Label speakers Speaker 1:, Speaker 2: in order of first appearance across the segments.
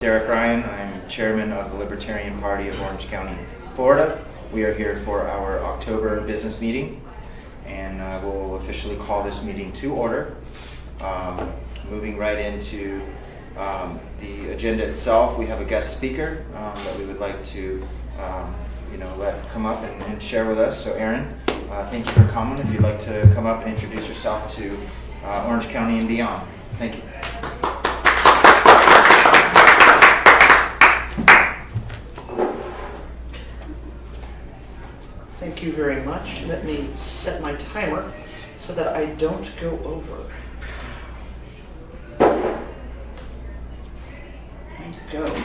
Speaker 1: Ryan. I'm chairman of the Libertarian Party of Orange County, Florida. We are here for our October business meeting, and we'll officially call this meeting to order. Moving right into the agenda itself, we have a guest speaker that we would like to let come up and share with us. So Erin, thank you for coming. If you'd like to come up and introduce yourself to Orange County and beyond. Thank you.
Speaker 2: Thank you very much. Let me set my timer so that I don't go over. And go.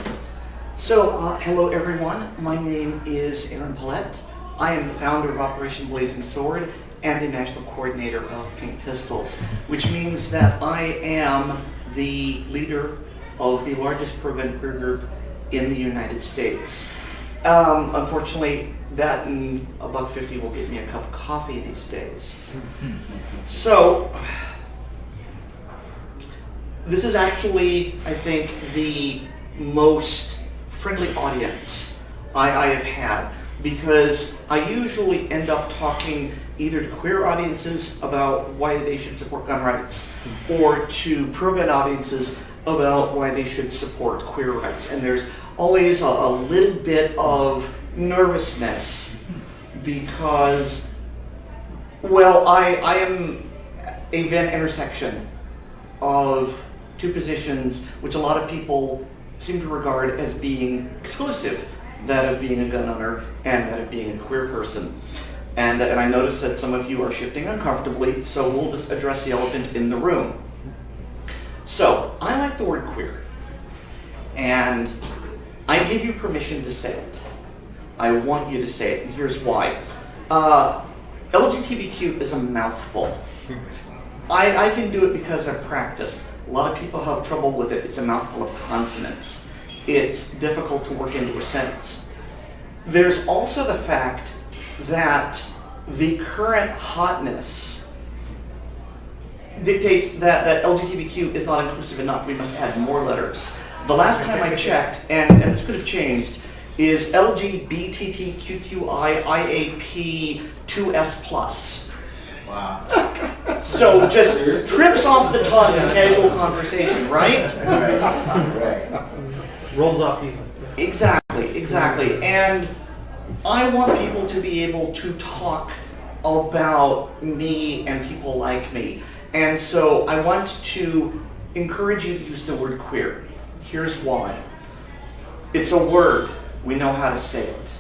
Speaker 2: So, hello everyone. My name is Erin. I am the founder of Operation Blazing Sword and the national coordinator of Pink Pistols, which means that I am the leader of the largest pro-gun queer group in the United States. Unfortunately, that and $1.50 will get me a cup of coffee these days. So, this is actually, I think, the most friendly audience I have had, because I usually end up talking either to queer audiences about why they should support gun rights, or to pro-gun audiences about why they should support queer rights. And there's always a little bit of nervousness because, well, I am a Venn intersection of two positions which a lot of people seem to regard as being exclusive, that of being a gun owner and that of being a queer person. And I notice that some of you are shifting uncomfortably, so we'll just address the elephant in the room. So, I like the word queer, and I give you permission to say it. I want you to say it, and here's why. LGBTQ is a mouthful. I can do it because I've practiced. A lot of people have trouble with it. It's a mouthful of consonants. It's difficult to work into a sentence. There's also the fact that the current hotness dictates that LGBTQ is not inclusive enough. We must add more letters. The last time I checked, and this could have changed, is LGBTQIIAP2S+.
Speaker 1: Wow.
Speaker 2: So just trips off the tongue in casual conversation, right?
Speaker 1: Right.
Speaker 3: Rolls off easily.
Speaker 2: Exactly. And I want people to be able to talk about me and people like me. And so I want to encourage you to use the word queer. Here's why. It's a word. We know how to say it.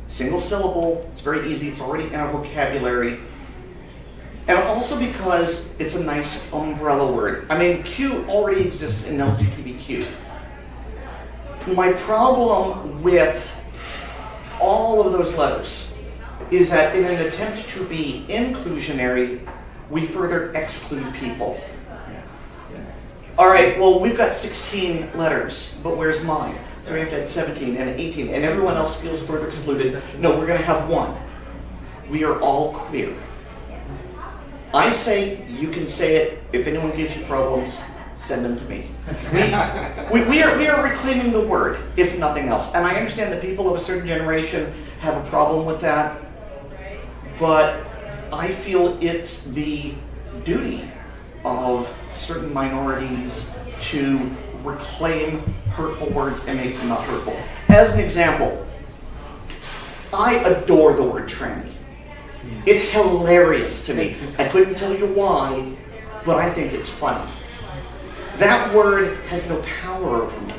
Speaker 2: Single syllable, it's very easy, it's already in our vocabulary. And also because it's a nice umbrella word. I mean, Q already exists in LGBTQ. My problem with all of those letters is that in an attempt to be inclusionary, we further exclude people. All right, well, we've got 16 letters, but where's mine? So we have to add 17 and 18, and everyone else feels further excluded. No, we're going to have one. We are all queer. I say you can say it. If anyone gives you problems, send them to me. We are reclaiming the word, if nothing else. And I understand that people of a certain generation have a problem with that, but I feel it's the duty of certain minorities to reclaim hurtful words and make them not hurtful. As an example, I adore the word tranny. It's hilarious to me. I couldn't tell you why, but I think it's funny. That word has no power over me.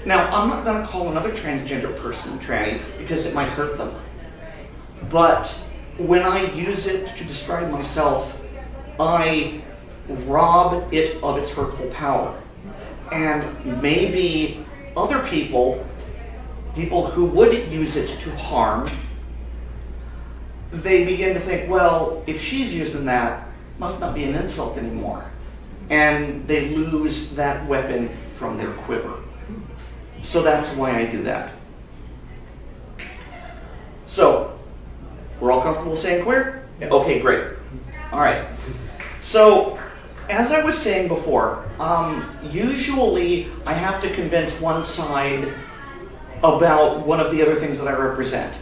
Speaker 2: Now, I'm not going to call another transgender person tranny because it might hurt them. But when I use it to describe myself, I rob it of its hurtful power. And maybe other people who would use it to harm, they begin to think, well, if she's using that, must not be an insult anymore. And they lose that weapon from their quiver. So that's why I do that. So, we're all comfortable saying queer? Okay, great. All right. So, as I was saying before, usually I have to convince one side about one of the other things that I represent.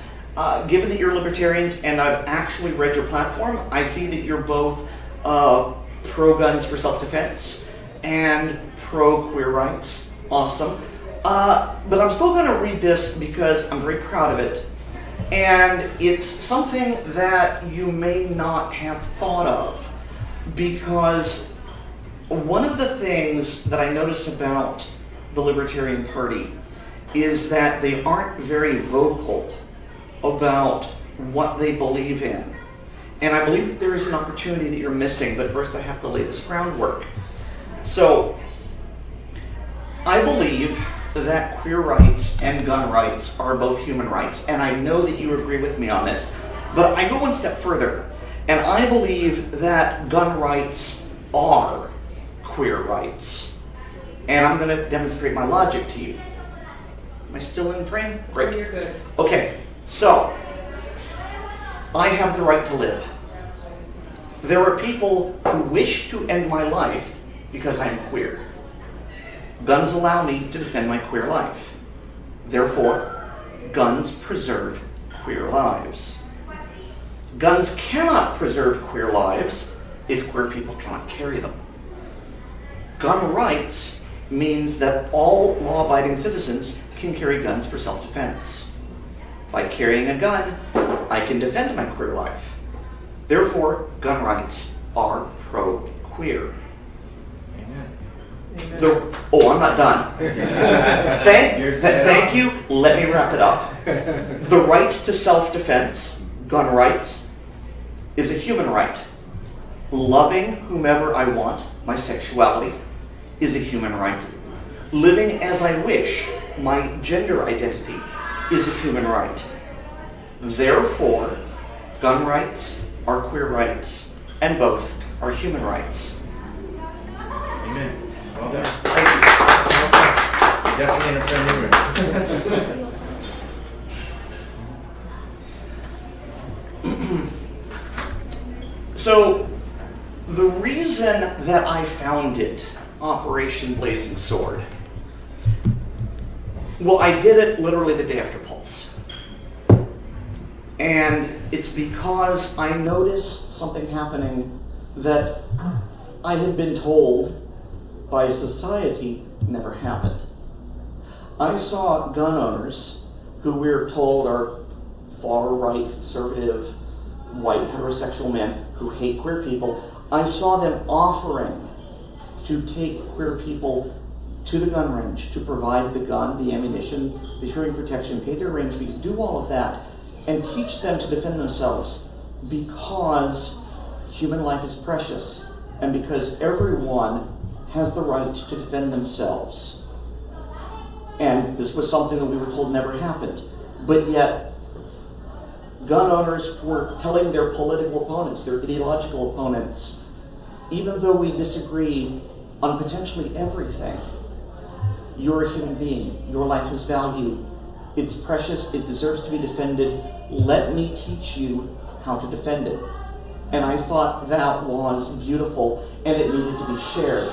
Speaker 2: Given that you're libertarians and I've actually read your platform, I see that you're both pro-guns for self-defense and pro-queer rights. Awesome. But I'm still going to read this because I'm very proud of it. And it's something that you may not have thought of, because one of the things that I notice about the Libertarian Party is that they aren't very vocal about what they believe in. And I believe that there is an opportunity that you're missing, but first I have to lay this groundwork. So, I believe that queer rights and gun rights are both human rights, and I know that you agree with me on this. But I go one step further, and I believe that gun rights are queer rights. And I'm going to demonstrate my logic to you. Am I still in frame? Great.
Speaker 4: You're good.
Speaker 2: Okay, so I have the right to live. There are people who wish to end my life because I am queer. Guns allow me to defend my queer life. Therefore, guns preserve queer lives. Guns cannot preserve queer lives if queer people cannot carry them. Gun rights means that all law-abiding citizens can carry guns for self-defense. By carrying a gun, I can defend my queer life. Therefore, gun rights are pro-queer. Oh, I'm not done. Thank you. Let me wrap it up. The right to self-defense, gun rights, is a human right. Loving whomever I want, my sexuality, is a human right. Living as I wish, my gender identity, is a human right. Therefore, gun rights are queer rights, and both are human rights.
Speaker 1: Amen. Well done.
Speaker 2: Thank you.
Speaker 1: Definitely in a friendly room.
Speaker 2: So, the reason that I founded Operation Blazing Sword, well, I did it literally the day after Pulse. And it's because I noticed something happening that I had been told by society never happened. I saw gun owners who we're told are far-right, conservative, white, heterosexual men who hate queer people. I saw them offering to take queer people to the gun range, to provide the gun, the ammunition, the hearing protection, pay their range fees, do all of that, and teach them to defend themselves, because human life is precious, and because everyone has the right to defend themselves. And this was something that we were told never happened. But yet, gun owners were telling their political opponents, their ideological opponents, even though we disagree on potentially everything, you're a human being, your life has value, it's precious, it deserves to be defended, let me teach you how to defend it. And I thought that was beautiful, and it needed to be shared.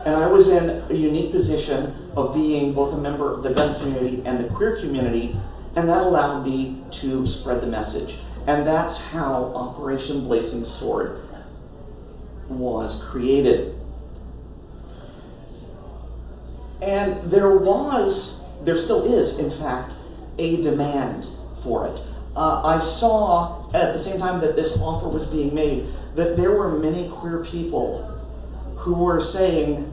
Speaker 2: And I was in a unique position of being both a member of the gun community and the queer community, and that allowed me to spread the message. And that's how Operation Blazing Sword was created. And there still is, in fact, a demand for it. I saw, at the same time that this offer was being made, that there were many queer people who were saying,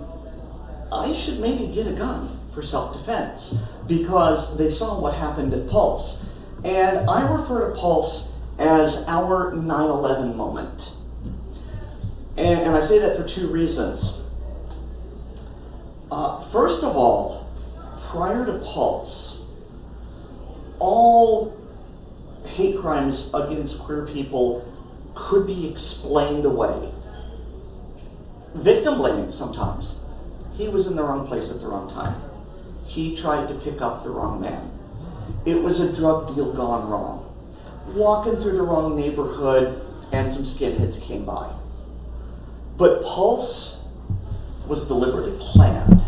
Speaker 2: I should maybe get a gun for self-defense, because they saw what happened at Pulse. And I refer to Pulse as our 9/11 moment. And I say that for two reasons. First of all, prior to Pulse, all hate crimes against queer people could be explained away. Victim blaming sometimes. He was in the wrong place at the wrong time. He tried to pick up the wrong man. It was a drug deal gone wrong. Walking through the wrong neighborhood and some skinheads came by. But Pulse was deliberately planned.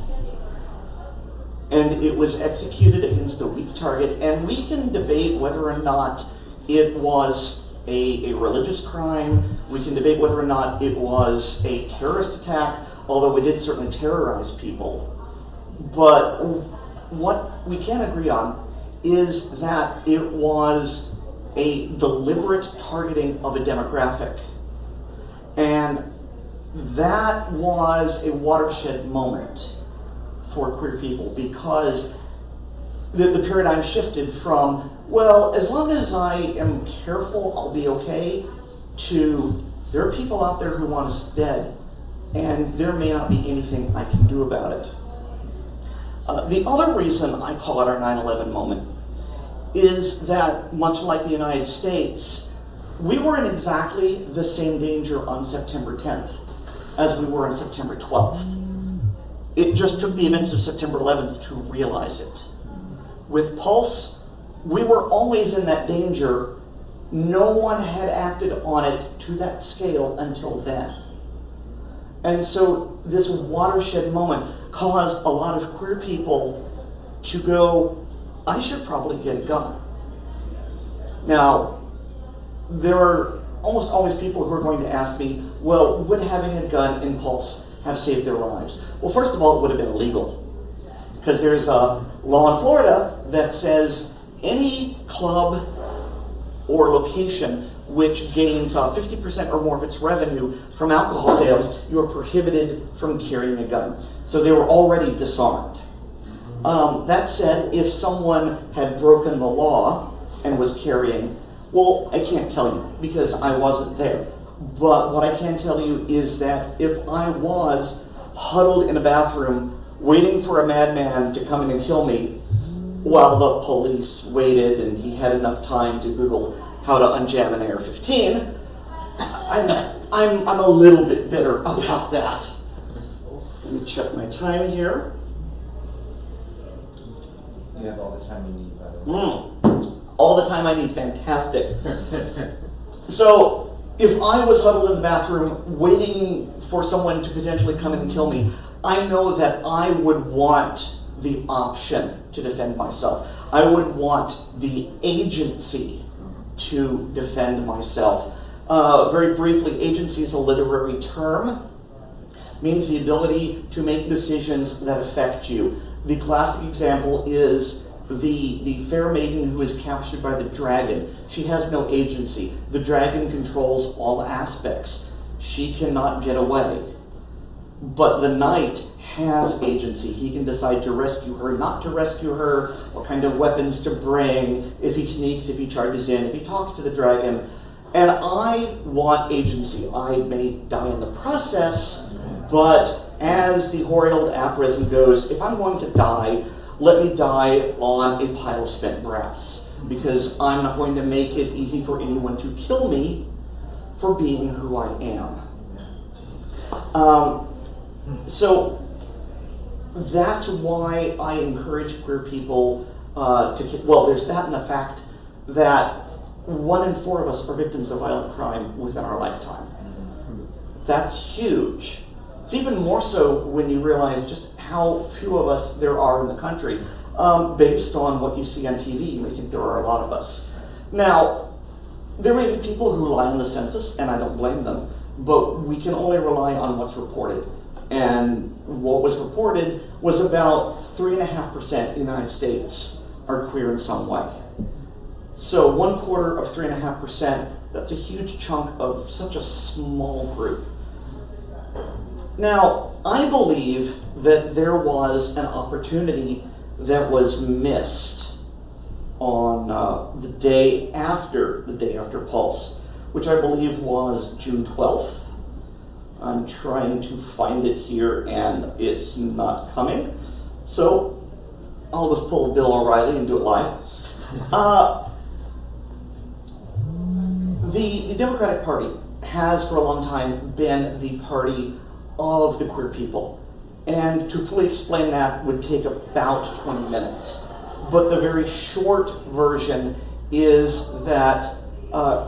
Speaker 2: And it was executed against a weak target, and we can debate whether or not it was a religious crime. We can debate whether or not it was a terrorist attack, although it did certainly terrorize people. But what we can agree on is that it was a deliberate targeting of a demographic. And that was a watershed moment for queer people, because the paradigm shifted from, well, as long as I am careful, I'll be okay, to there are people out there who want us dead, and there may not be anything I can do about it. The other reason I call it our 9/11 moment is that, much like the United States, we were in exactly the same danger on September 10th as we were on September 12th. It just took the events of September 11th to realize it. With Pulse, we were always in that danger. No one had acted on it to that scale until then. And so this watershed moment caused a lot of queer people to go, I should probably get a gun. Now, there are almost always people who are going to ask me, well, would having a gun in Pulse have saved their lives? Well, first of all, it would have been illegal, because there's a law in Florida that says any club or location which gains 50% or more of its revenue from alcohol sales, you are prohibited from carrying a gun. So they were already disarmed. That said, if someone had broken the law and was carrying, well, I can't tell you because I wasn't there. But what I can tell you is that if I was huddled in a bathroom waiting for a madman to come in and kill me while the police waited and he had enough time to Google how to unjam an AR-15, I'm a little bit bitter about that. Let me check my time here.
Speaker 1: You have all the time you need, by the way.
Speaker 2: All the time I need, fantastic. So, if I was huddled in the bathroom waiting for someone to potentially come in and kill me, I know that I would want the option to defend myself. I would want the agency to defend myself. Very briefly, agency is a literary term. It means the ability to make decisions that affect you. The classic example is the fair maiden who is captured by the dragon. She has no agency. The dragon controls all aspects. She cannot get away. But the knight has agency. He can decide to rescue her, not to rescue her, what kind of weapons to bring, if he sneaks, if he charges in, if he talks to the dragon. And I want agency. I may die in the process, but as the hoary old aphorism goes, if I'm going to die, let me die on a pile of spent brass, because I'm not going to make it easy for anyone to kill me for being who I am. So that's why I encourage queer people there's that and the fact that 1 in 4 of us are victims of violent crime within our lifetime. That's huge. It's even more so when you realize just how few of us there are in the country. Based on what you see on TV, you may think there are a lot of us. Now, there may be people who rely on the census, and I don't blame them, but we can only rely on what's reported. And what was reported was about 3.5% in the United States are queer in some way. So 1/4 of 3.5%, that's a huge chunk of such a small group. Now, I believe that there was an opportunity that was missed on the day after Pulse, which I believe was June 12th. I'm trying to find it here and it's not coming. So I'll just pull a Bill O'Reilly and do it live. The Democratic Party has for a long time been the party of the queer people. And to fully explain that would take about 20 minutes. But the very short version is that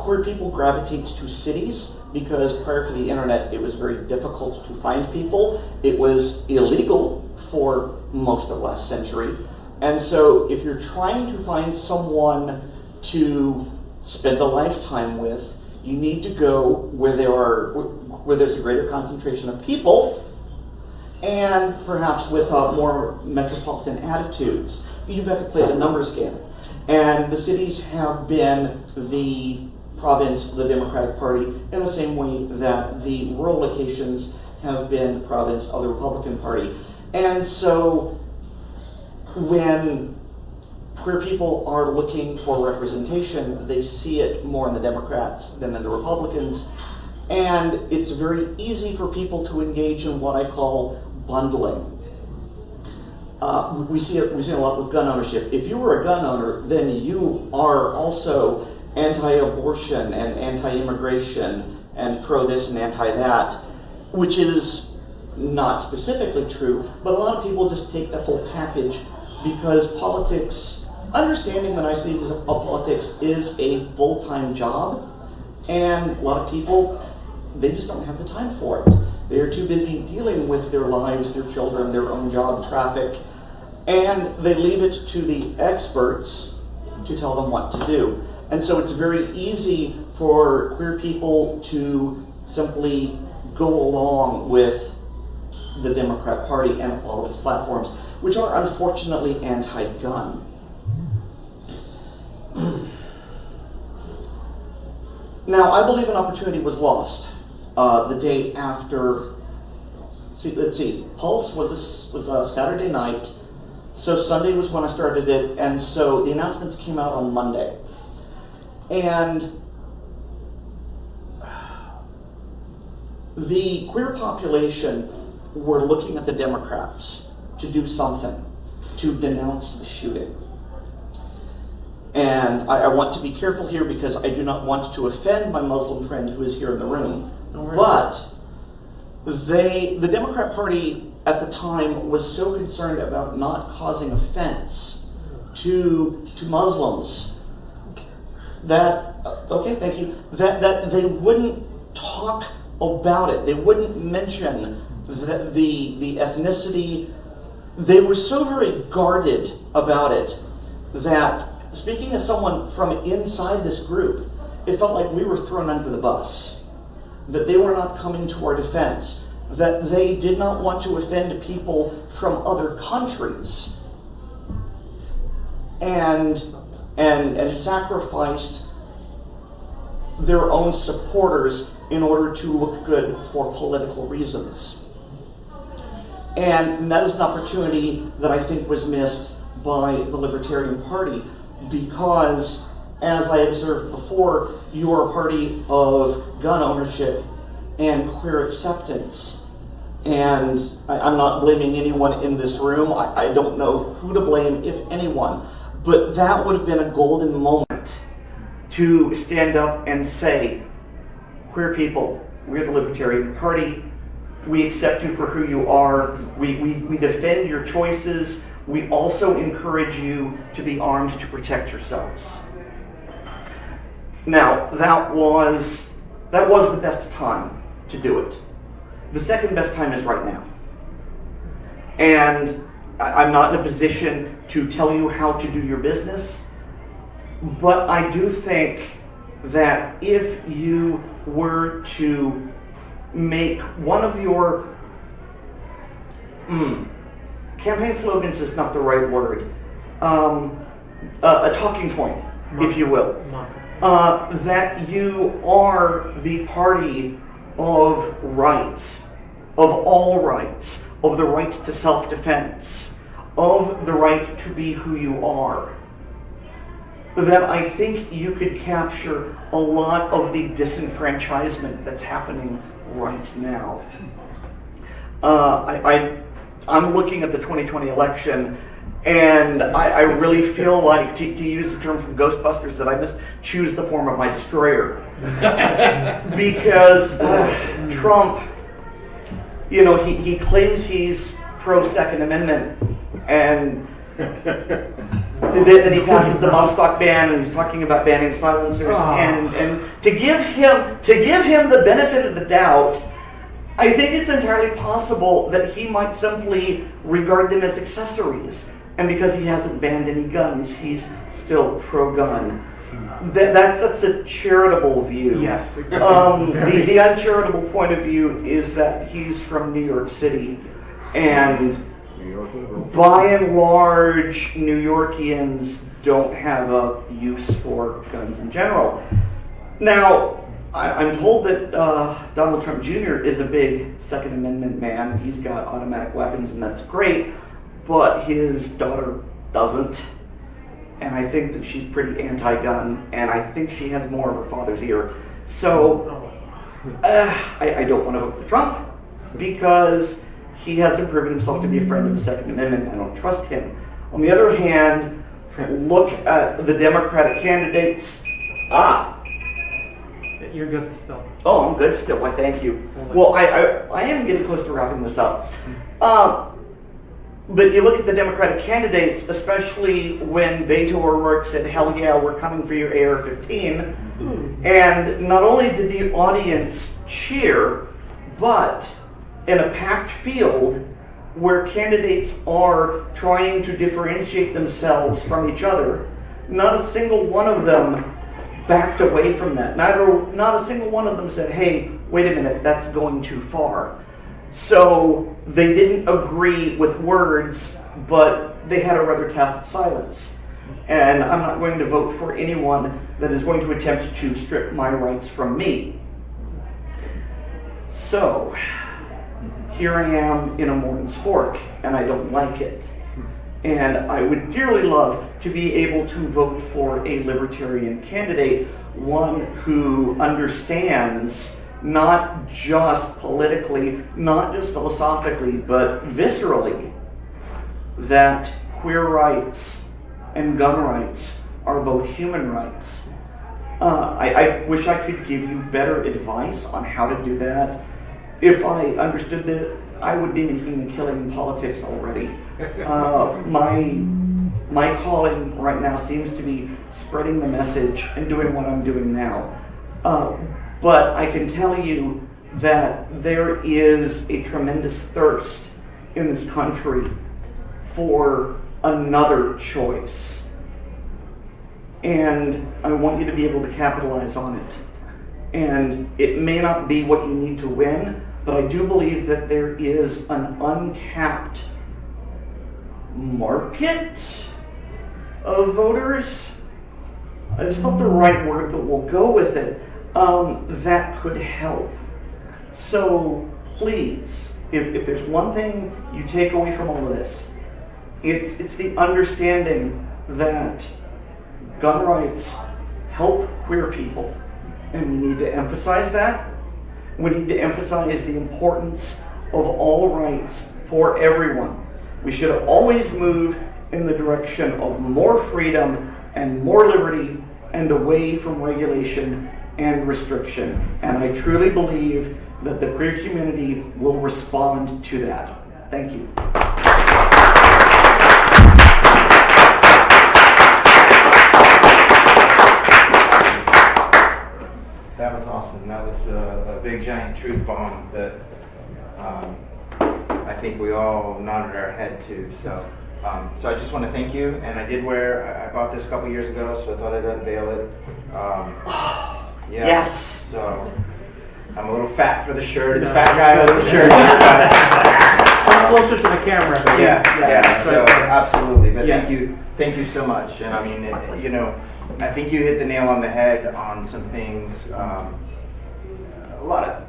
Speaker 2: queer people gravitate to cities because prior to the internet, it was very difficult to find people. It was illegal for most of last century. And so if you're trying to find someone to spend a lifetime with, you need to go where there's a greater concentration of people and perhaps with more metropolitan attitudes. You've got to play the numbers game. And the cities have been the province of the Democratic Party in the same way that the rural locations have been the province of the Republican Party. And so when queer people are looking for representation, they see it more in the Democrats than in the Republicans. And it's very easy for people to engage in what I call bundling. We see it a lot with gun ownership. If you were a gun owner, then you are also anti-abortion and anti-immigration and pro-this and anti-that, which is not specifically true, but a lot of people just take that whole package because politics, understanding the niceties of politics is a full-time job, and a lot of people, they just don't have the time for it. They're too busy dealing with their lives, their children, their own job, traffic, and they leave it to the experts to tell them what to do. And so it's very easy for queer people to simply go along with the Democrat Party and all of its platforms, which are unfortunately anti-gun. Now, I believe an opportunity was lost the day after. Let's see. Pulse was a Saturday night, so Sunday was when I started it, and so the announcements came out on Monday. And the queer population were looking at the Democrats to do something, to denounce the shooting. And I want to be careful here because I do not want to offend my Muslim friend who is here in the room. But the Democrat Party at the time was so concerned about not causing offense to Muslims that, okay, thank you, that they wouldn't talk about it. They wouldn't mention the ethnicity. They were so very guarded about it that, speaking as someone from inside this group, it felt like we were thrown under the bus, that they were not coming to our defense, that they did not want to offend people from other countries, and sacrificed their own supporters in order to look good for political reasons. And that is an opportunity that I think was missed by the Libertarian Party because, as I observed before, you are a party of gun ownership and queer acceptance. And I'm not blaming anyone in this room. I don't know who to blame, if anyone. But that would have been a golden moment to stand up and say, queer people, we're the Libertarian Party. We accept you for who you are. We defend your choices. We also encourage you to be armed to protect yourselves. Now, that was the best time to do it. The second best time is right now. And I'm not in a position to tell you how to do your business, but I do think that if you were to make one of your campaign slogans is not the right word, a talking point, if you will, that you are the party of rights, of all rights, of the right to self-defense, of the right to be who you are, that I think you could capture a lot of the disenfranchisement that's happening right now. I'm looking at the 2020 election, and I really feel like, to use the term from Ghostbusters, that I must choose the form of my destroyer. Because Trump, he claims he's pro-Second Amendment, and That he passes the bump stock ban, and he's talking about banning silencers, and to give him the benefit of the doubt, I think it's entirely possible that he might simply regard them as accessories, and because he hasn't banned any guns, he's still pro-gun. That's a charitable view.
Speaker 3: Yes, exactly.
Speaker 2: The uncharitable point of view is that he's from New York City, and by and large, New Yorkians don't have a use for guns in general. Now, I'm told that Donald Trump Jr. is a big Second Amendment man. He's got automatic weapons, and that's great, but his daughter doesn't. And I think that she's pretty anti-gun, and I think she has more of her father's ear. So, I don't want to vote for Trump, because he hasn't proven himself to be a friend of the Second Amendment. I don't trust him. On the other hand, look at the Democratic candidates.
Speaker 3: You're good still.
Speaker 2: Oh, I'm good still. Why, thank you. Well, I am getting close to wrapping this up. But you look at the Democratic candidates, especially when Beto O'Rourke said, "Hell yeah, we're coming for your AR-15." And not only did the audience cheer, but in a packed field where candidates are trying to differentiate themselves from each other, not a single one of them backed away from that. Not a single one of them said, "Hey, wait a minute, that's going too far." So they didn't agree with words, but they had a rather tacit silence. And I'm not going to vote for anyone that is going to attempt to strip my rights from me. So, here I am in a Morton's Fork, and I don't like it. And I would dearly love to be able to vote for a Libertarian candidate, one who understands not just politically, not just philosophically, but viscerally, that queer rights and gun rights are both human rights. I wish I could give you better advice on how to do that. If I understood that, I would be making a killing in politics already. My calling right now seems to be spreading the message and doing what I'm doing now. But I can tell you that there is a tremendous thirst in this country for another choice. And I want you to be able to capitalize on it. And it may not be what you need to win, but I do believe that there is an untapped market of voters. It's not the right word, but we'll go with it. That could help. So please, if there's one thing you take away from all of this, it's the understanding that gun rights help queer people, and we need to emphasize that. We need to emphasize the importance of all rights for everyone. We should always move in the direction of more freedom and more liberty and away from regulation and restriction. And I truly believe that the queer community will respond to that. Thank you.
Speaker 1: That was awesome. That was a big giant truth bomb that I think we all nodded our head to. So I just want to thank you. And I I bought this a couple years ago, so I thought I'd unveil it. Yeah.
Speaker 2: Yes.
Speaker 1: So I'm a little fat for the shirt. It's fat guy with the shirt.
Speaker 3: Come closer to the camera.
Speaker 1: Yeah. So absolutely. But
Speaker 3: Yes.
Speaker 1: thank you so much. And I mean, I think you hit the nail on the head on some things. A lot of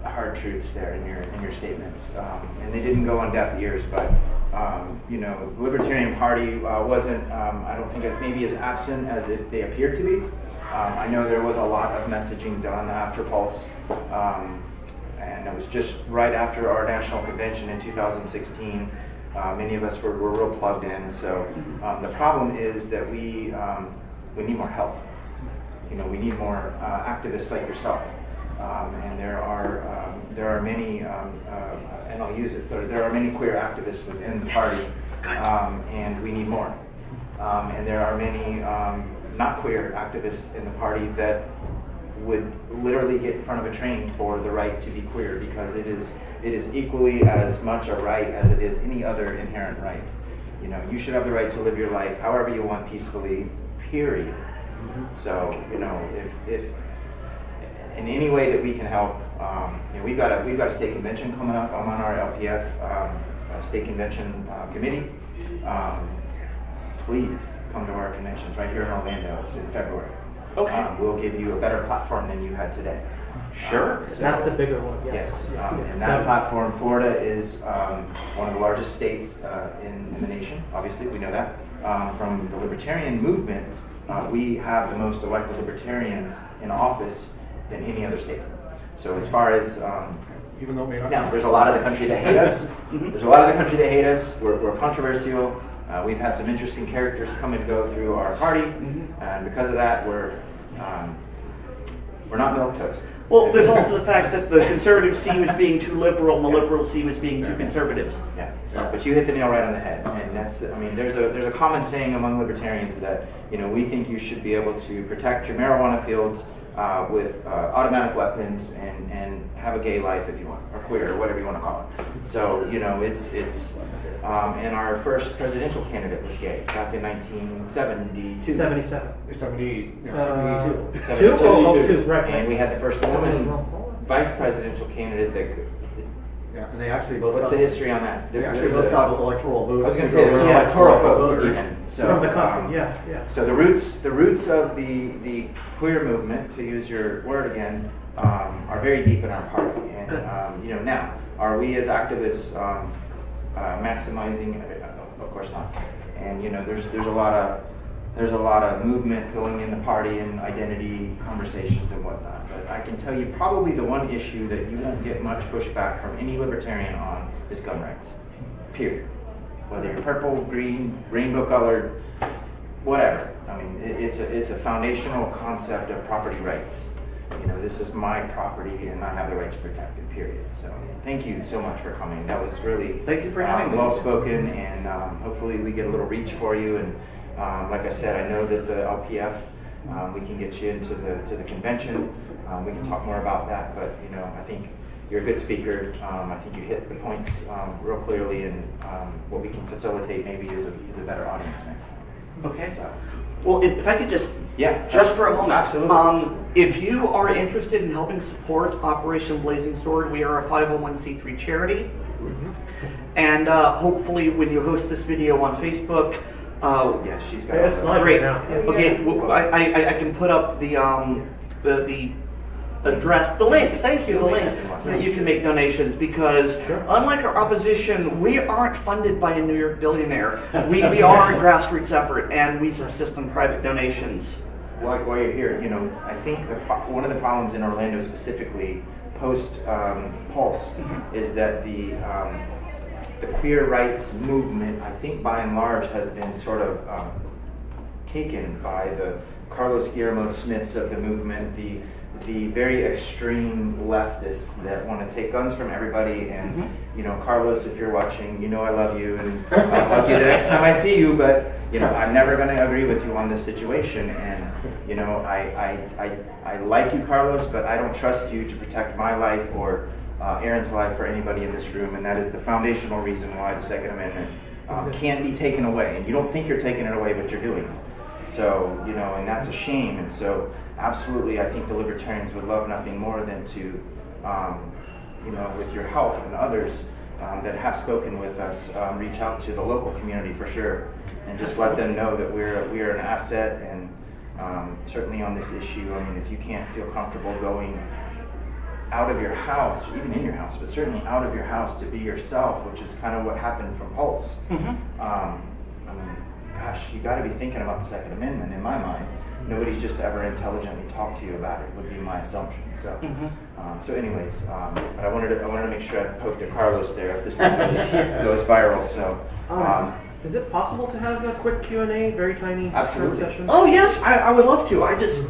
Speaker 1: hard truths there in your statements, and they didn't go on deaf ears. But the Libertarian Party wasn't. I don't think maybe as absent as they appeared to be. I know there was a lot of messaging done after Pulse, and it was just right after our national convention in 2016. Many of us were real plugged in. So the problem is that we need more help. We need more activists like yourself, and there are many, and I'll use it, but there are many queer activists within the party, and we need more. and there are many not queer activists in the party that would literally get in front of a train for the right to be queer, because it is equally as much a right as it is any other inherent right. You know, you should have the right to live your life however you want peacefully, period. So, you know, if in any way that we can help, you know, we've got a state convention coming up. I'm on our LPF state convention committee. Please come to our conventions right here in Orlando. It's in February.
Speaker 2: Okay.
Speaker 1: We'll give you a better platform than you had today.
Speaker 2: Sure.
Speaker 1: So-
Speaker 3: That's the bigger one.
Speaker 1: Yes,
Speaker 3: Yeah.
Speaker 1: and that platform, Florida is one of the largest states in the nation, obviously, we know that. From the Libertarian movement, we have the most elected Libertarians in office than any other state. So as far as,
Speaker 4: Even though we are.
Speaker 1: now, there's a lot of the country that hate us. There's a lot of the country that hate us. We're controversial. We've had some interesting characters come and go through our party, and because of that, we're not milquetoast.
Speaker 2: Well, there's also the fact that the conservatives see you as being too liberal, and the liberals see you as being too conservative.
Speaker 1: Yeah, so, but you hit the nail right on the head, and that's, I mean, there's a common saying among libertarians that, you know, we think you should be able to protect your marijuana fields with automatic weapons and have a gay life if you want, or queer, or whatever you want to call it. So, you know, and our first presidential candidate was gay back in 1972.
Speaker 3: 77.
Speaker 4: 72.
Speaker 3: Two? Oh, two, right.
Speaker 1: And we had the first woman vice presidential candidate that could.
Speaker 4: Yeah, and they actually both.
Speaker 1: What's the history on that?
Speaker 4: They actually both got electoral votes.
Speaker 1: I was going to say there's an
Speaker 3: Yeah.
Speaker 1: electoral vote
Speaker 4: Voters.
Speaker 1: even. So,
Speaker 3: From the country, yeah.
Speaker 1: So the roots of the queer movement, to use your word again, are very deep in our party. And you know, now are we as activists maximizing? Of course not. And you know, there's a lot of movement going in the party and identity conversations and whatnot. But I can tell you probably the one issue that you won't get much pushback from any libertarian on is gun rights. Period. Whether you're purple, green, rainbow colored, whatever. I mean, it's a foundational concept of property rights. You know, this is my property and I have the right to protect it, period. So thank you so much for coming. That was really
Speaker 2: Thank you for having me.
Speaker 1: well spoken, and hopefully we get a little reach for you. And like I said, I know that the LPF, we can get you into the convention. We can talk more about that, but you know, I think you're a good speaker. I think you hit the points real clearly, and what we can facilitate maybe is a better audience next time.
Speaker 2: Okay.
Speaker 1: So,
Speaker 2: Well, if I could just for a moment.
Speaker 1: Absolutely.
Speaker 2: If you are interested in helping support Operation Blazing Sword, we are a 501c3 charity. And hopefully when you host this video on Facebook,
Speaker 1: yeah, she's got
Speaker 3: Yeah, it's
Speaker 1: all
Speaker 3: live
Speaker 1: the-
Speaker 3: right now.
Speaker 2: okay, I can put up the address, the link, thank you, the link, so that you can make donations, because unlike our opposition, we aren't funded by a New York billionaire. We are a grassroots effort, and we subsist on private donations.
Speaker 1: While you're here, you know, I think one of the problems in Orlando specifically, post Pulse, is that the queer rights movement, I think by and large, has been sort of taken by the Carlos Guillermo Smiths of the movement, the very extreme leftists that want to take guns from everybody. And you know, Carlos, if you're watching, you know I love you, and I'll hug you the next time I see you. But you know, I'm never going to agree with you on this situation. And you know, I like you, Carlos, but I don't trust you to protect my life or Erin's life or anybody in this room. And that is the foundational reason why the Second Amendment can't be taken away. And you don't think you're taking it away, but you're doing it. So, you know, and that's a shame. And so, absolutely, I think the libertarians would love nothing more than to, you know, with your help and others that have spoken with us, reach out to the local community for sure, and just let them know that we're an asset. And certainly on this issue, I mean, if you can't feel comfortable going out of your house, or even in your house, but certainly out of your house to be yourself, which is kind of what happened from Pulse. I mean, gosh, you got to be thinking about the Second Amendment. In my mind, nobody's just ever intelligently talked to you about it. Would be my assumption. So, so anyways, but I wanted to make sure I poked at Carlos there if this thing goes viral. So,
Speaker 3: Is it possible to have a quick Q&A, very tiny
Speaker 1: Absolutely.
Speaker 3: session?
Speaker 2: Oh yes, I would love to. I just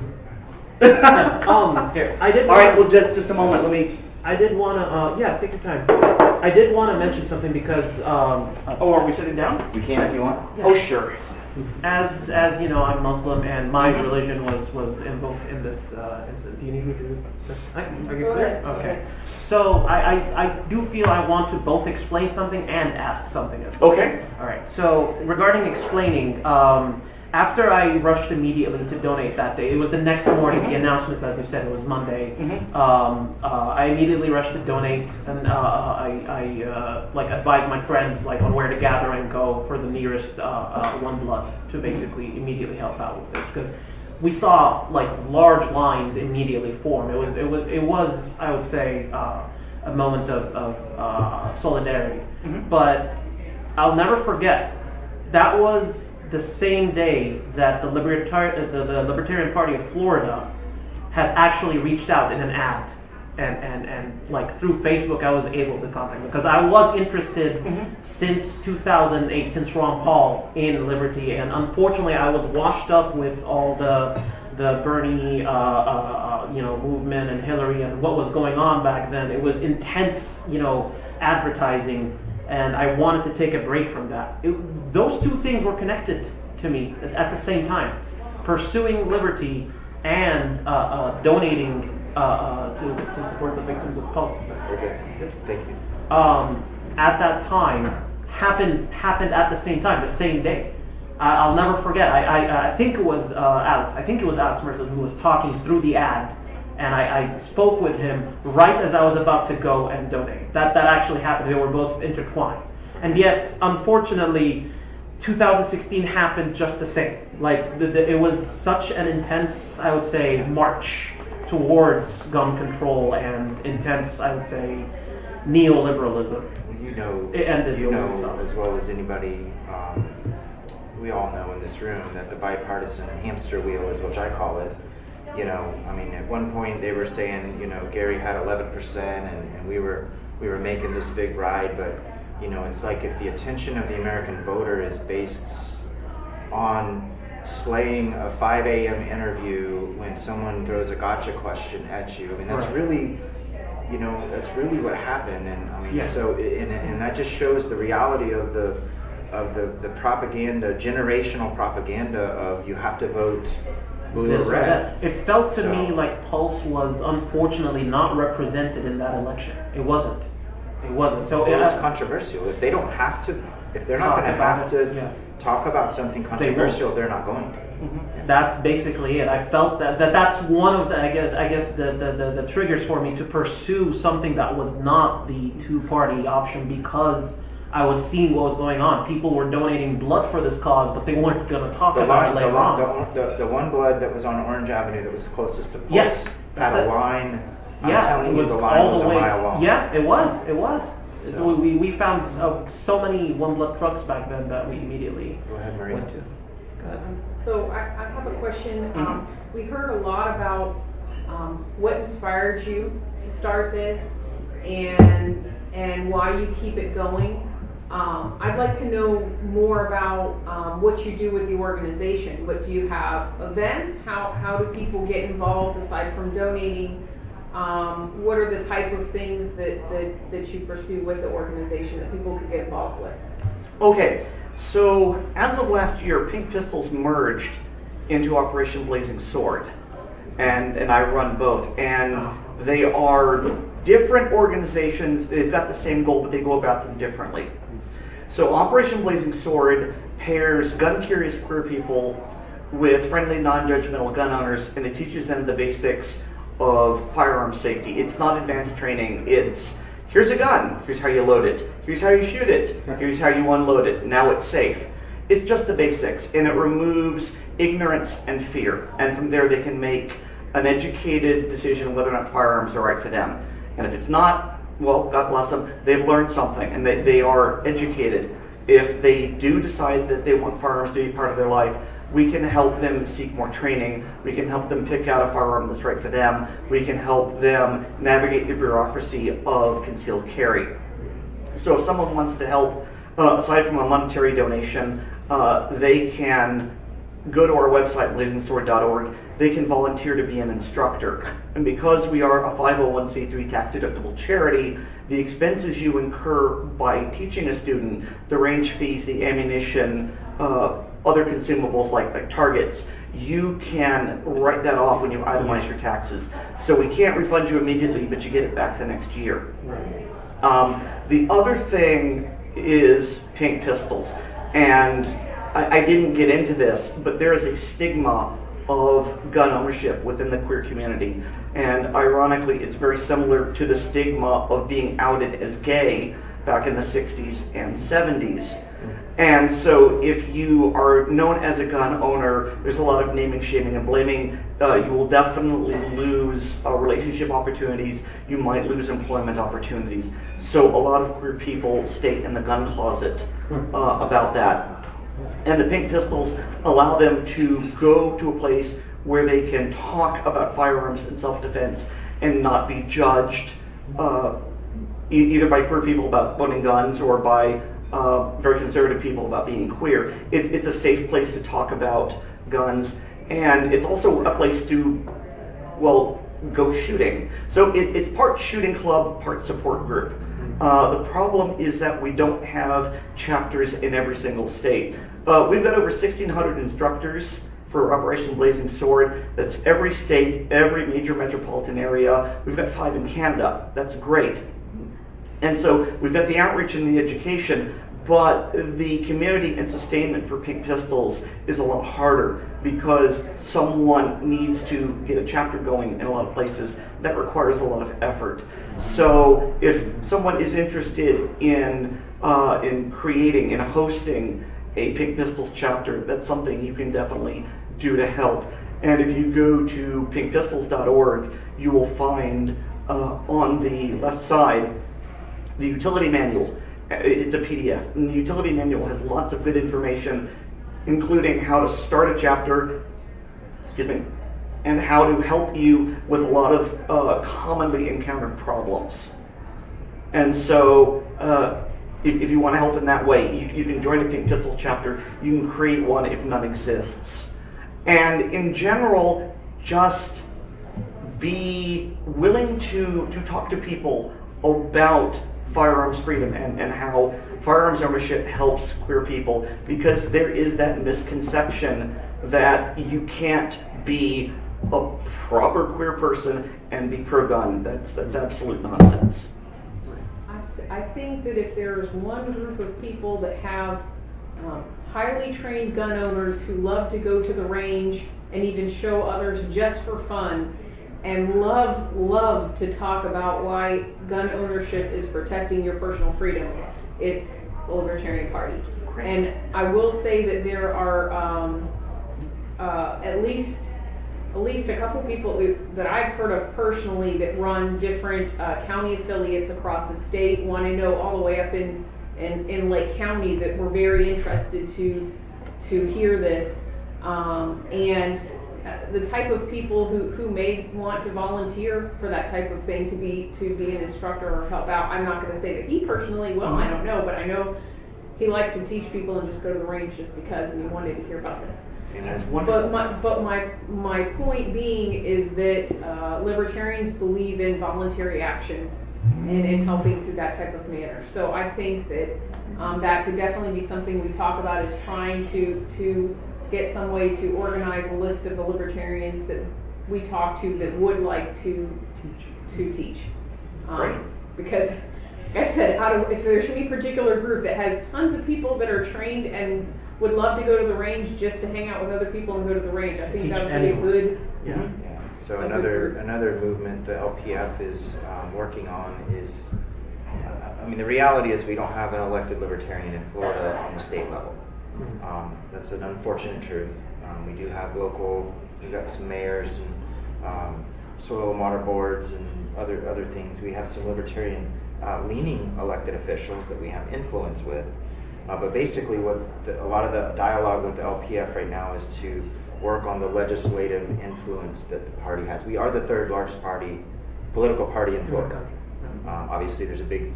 Speaker 3: Here, I did.
Speaker 2: all right. Well, just a moment. Let me.
Speaker 3: I did want to. Yeah, take your time. I did want to mention something because.
Speaker 2: Oh, are we sitting down?
Speaker 1: we can if you want.
Speaker 2: Oh, sure.
Speaker 3: as you know, I'm Muslim, and my religion was invoked in this incident. Do you need me to? Are you clear? Okay. So I do feel I want to both explain something and ask something as well.
Speaker 2: Okay.
Speaker 3: All right. So regarding explaining, after I rushed immediately to donate that day, it was the next morning. The announcements, as you said, it was Monday. I immediately rushed to donate, and I like advised my friends like on where to gather and go for the nearest One Blood to basically immediately help out with this, because we saw like large lines immediately form. It was I would say a moment of solidarity. But I'll never forget, that was the same day that the Libertarian Party of Florida had actually reached out in an ad, and like through Facebook I was able to contact them, because I was interested since 2008, since Ron Paul, in liberty, and unfortunately I was washed up with all the Bernie movement and Hillary and what was going on back then. It was intense, advertising, and I wanted to take a break from that. Those two things were connected to me at the same time: pursuing liberty and donating to support the victims of Palestine.
Speaker 1: Okay, thank you.
Speaker 3: At that time, happened at the same time, the same day. I'll never forget. I think it was Alex. I think it was Alex Mercer who was talking through the ad, and I spoke with him right as I was about to go and donate. That actually happened. They were both intertwined, and yet, unfortunately, 2016 happened just the same. Like it was such an intense, I would say, march towards gun control and intense, I would say, neoliberalism.
Speaker 1: It ended as well as anybody. We all know in this room that the bipartisan hamster wheel is what I call it. At one point they were saying, Gary had 11%, and we were making this big ride, but it's like if the attention of the American voter is based on slaying a 5 a.m. interview when someone throws a gotcha question at you. That's really, that's really what happened. And so and that just shows the reality of the propaganda, generational propaganda of you have to vote blue or red.
Speaker 3: It felt to me like Pulse was unfortunately not represented in that election. It wasn't. So
Speaker 1: it's controversial. If they don't have to, if they're not going to have to talk about something controversial, they're not going to.
Speaker 3: That's basically it. I felt that's one of the I guess the triggers for me to pursue something that was not the two-party option, because I was seeing what was going on. People were donating blood for this cause, but they weren't going to talk about it later on.
Speaker 1: The One Blood that was on Orange Avenue that was closest to Pulse had a line. I'm telling you, the line was a mile long.
Speaker 3: Yeah, it was. So we found so many One Blood trucks back then that we immediately went to. Go ahead.
Speaker 5: So I have a question. We heard a lot about what inspired you to start this and why you keep it going. I'd like to know more about what you do with the organization. What do you have events? How do people get involved aside from donating? What are the type of things that you pursue with the organization that people could get involved with?
Speaker 2: Okay, so as of last year, Pink Pistols merged into Operation Blazing Sword, and I run both, and they are different organizations. They've got the same goal, but they go about them differently. So Operation Blazing Sword pairs gun-curious queer people with friendly, non-judgmental gun owners, and it teaches them the basics of firearm safety. It's not advanced training. It's, here's a gun, here's how you load it, here's how you shoot it, here's how you unload it, now it's safe. It's just the basics, and it removes ignorance and fear, and from there they can make an educated decision whether or not firearms are right for them. And if it's not, well, God bless them, they've learned something, and they are educated. If they do decide that they want firearms to be part of their life, we can help them seek more training. We can help them pick out a firearm that's right for them. We can help them navigate the bureaucracy of concealed carry. So if someone wants to help, aside from a monetary donation, they can go to our website, blazingsword.org. They can volunteer to be an instructor. And because we are a 501c3 tax-deductible charity, the expenses you incur by teaching a student, the range fees, the ammunition, other consumables like targets, you can write that off when you itemize your taxes. So we can't refund you immediately, but you get it back the next year. The other thing is pink pistols. And I didn't get into this, but there is a stigma of gun ownership within the queer community. And ironically, it's very similar to the stigma of being outed as gay back in the 60s and 70s. And so if you are known as a gun owner, there's a lot of naming, shaming, and blaming. You will definitely lose relationship opportunities. You might lose employment opportunities. So a lot of queer people stay in the gun closet about that. And the pink pistols allow them to go to a place where they can talk about firearms and self-defense and not be judged either by queer people about owning guns or by very conservative people about being queer. It's a safe place to talk about guns, and it's also a place to, well, go shooting. So it's part shooting club, part support group. The problem is that we don't have chapters in every single state. We've got over 1,600 instructors for Operation Blazing Sword. That's every state, every major metropolitan area. We've got 5 in Canada. That's great. And so we've got the outreach and the education, but the community and sustainment for pink pistols is a lot harder because someone needs to get a chapter going in a lot of places. That requires a lot of effort. So if someone is interested in creating and hosting a Pink Pistols chapter, that's something you can definitely do to help. And if you go to pinkpistols.org, you will find on the left side the utility manual. It's a PDF, and the utility manual has lots of good information, including how to start a chapter, and how to help you with a lot of commonly encountered problems. And so if you want to help in that way, you can join a Pink Pistols chapter. You can create one if none exists. And in general, just be willing to talk to people about firearms freedom and how firearms ownership helps queer people, because there is that misconception that you can't be a proper queer person and be pro-gun. That's absolute nonsense.
Speaker 5: I think that if there's one group of people that have highly trained gun owners who love to go to the range and even show others just for fun, and love to talk about why gun ownership is protecting your personal freedoms, it's the Libertarian Party. And I will say that there are at least a couple people that I've heard of personally that run different county affiliates across the state. One I know all the way up in Lake County that were very interested to hear this, and the type of people who may want to volunteer for that type of thing to be an instructor or help out. I'm not going to say that he personally will, I don't know, but I know he likes to teach people and just go to the range just because, and he wanted to hear about this. But my point being is that libertarians believe in voluntary action and in helping through that type of manner. So I think that that could definitely be something we talk about, is trying to get some way to organize a list of the libertarians that we talk to that would like to teach. Because, like I said, if there's any particular group that has tons of people that are trained and would love to go to the range just to hang out with other people and go to the range, I think that would be a good.
Speaker 1: Yeah. So another movement the LPF is working on is, the reality is we don't have an elected libertarian in Florida on the state level. That's an unfortunate truth. We do have we've got some mayors and soil and water boards and other things. We have some libertarian leaning elected officials that we have influence with. But basically a lot of the dialogue with the LPF right now is to work on the legislative influence that the party has. We are the third largest political party in Florida. Obviously there's a big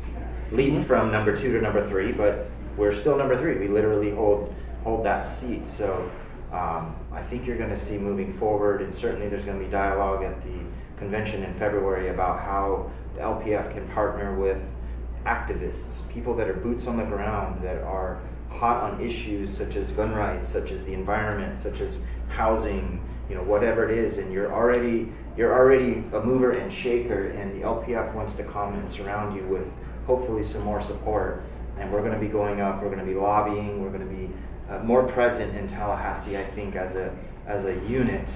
Speaker 1: leap from number 2 to number 3, but we're still number 3. We literally hold that seat. So I think you're going to see moving forward, and certainly there's going to be dialogue at the convention in February about how the LPF can partner with activists, people that are boots on the ground, that are hot on issues such as gun rights, such as the environment, such as housing, whatever it is, and you're already a mover and shaker, and the LPF wants to come and surround you with hopefully some more support. And we're going to be going up, we're going to be lobbying, we're going to be more present in Tallahassee, I think, as a unit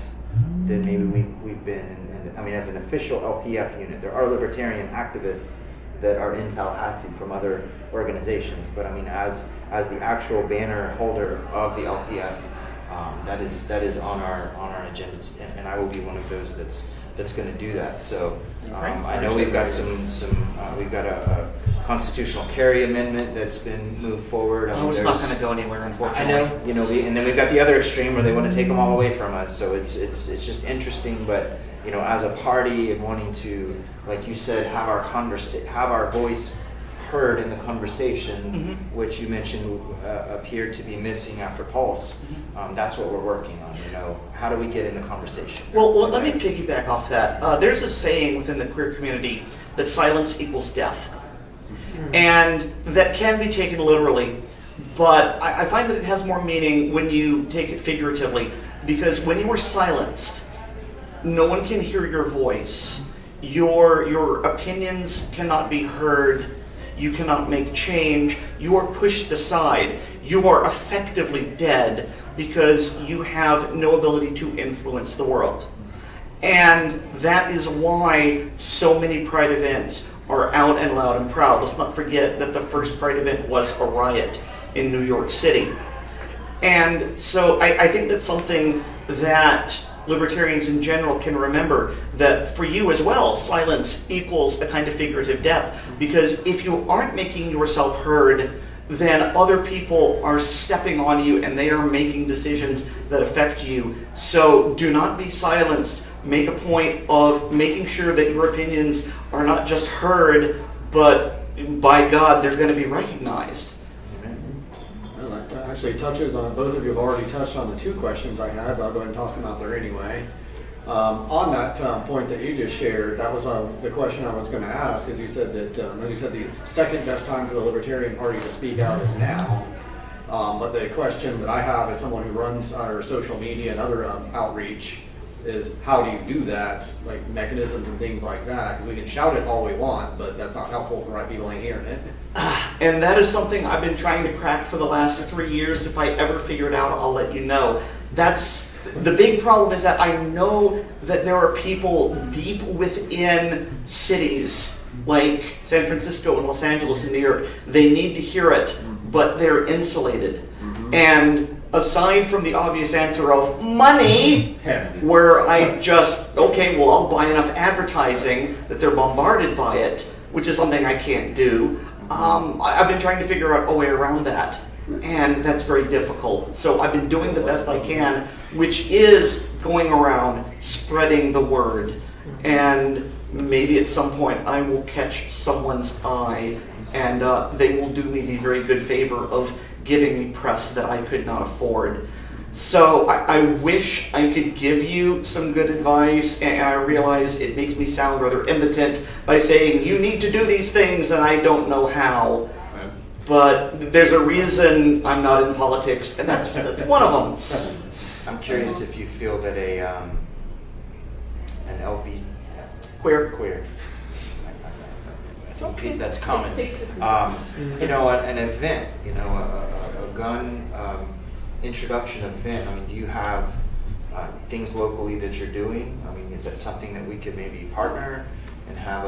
Speaker 1: than maybe we've been. And I mean, as an official LPF unit, there are libertarian activists that are in Tallahassee from other organizations. But I mean, as the actual banner holder of the LPF, that is on our agenda, and I will be one of those that's going to do that. So I know we've got we've got a constitutional carry amendment that's been moved forward. I mean,
Speaker 2: It's not going to go anywhere, unfortunately.
Speaker 1: I know, and then we've got the other extreme where they want to take them all away from us. So it's just interesting, but as a party and wanting to, like you said, have our voice heard in the conversation, which you mentioned appeared to be missing after Pulse. That's what we're working on. How do we get in the conversation?
Speaker 2: Well, let me piggyback off that. There's a saying within the queer community that silence equals death. And that can be taken literally, but I find that it has more meaning when you take it figuratively, because when you are silenced, no one can hear your voice. Your opinions cannot be heard. You cannot make change. You are pushed aside. You are effectively dead because you have no ability to influence the world. And that is why so many Pride events are out and loud and proud. Let's not forget that the first Pride event was a riot in New York City. And so I think that's something that libertarians in general can remember, that for you as well, silence equals a kind of figurative death. Because if you aren't making yourself heard, then other people are stepping on you and they are making decisions that affect you. So do not be silenced. Make a point of making sure that your opinions are not just heard, but by God, they're going to be recognized.
Speaker 4: Well, that actually touches on, both of you have already touched on the two questions I had, but I'll go ahead and toss them out there anyway. On that point that you just shared, that was the question I was going to ask, as you said that, as you said, the second best time for the Libertarian Party to speak out is now. But the question that I have as someone who runs our social media and other outreach is, how do you do that, like mechanisms and things like that? Because we can shout it all we want, but that's not helpful for people ain't hearing it.
Speaker 2: And that is something I've been trying to crack for the last 3 years. If I ever figure it out, I'll let you know. That's the big problem, is that I know that there are people deep within cities like San Francisco and Los Angeles and New York. They need to hear it, but they're insulated. And aside from the obvious answer of money, where I just, okay, well, I'll buy enough advertising that they're bombarded by it, which is something I can't do. I've been trying to figure out a way around that, and that's very difficult. So I've been doing the best I can, which is going around spreading the word. And maybe at some point I will catch someone's eye, and they will do me the very good favor of giving me press that I could not afford. So I wish I could give you some good advice, and I realize it makes me sound rather impotent by saying you need to do these things and I don't know how. But there's a reason I'm not in politics, and that's one of them.
Speaker 1: I'm curious if you feel that an LB
Speaker 2: Queer.
Speaker 1: I think that's common.
Speaker 5: Takes us
Speaker 1: An event, a gun introduction event. I mean, do you have things locally that you're doing? I mean, is that something that we could maybe partner and have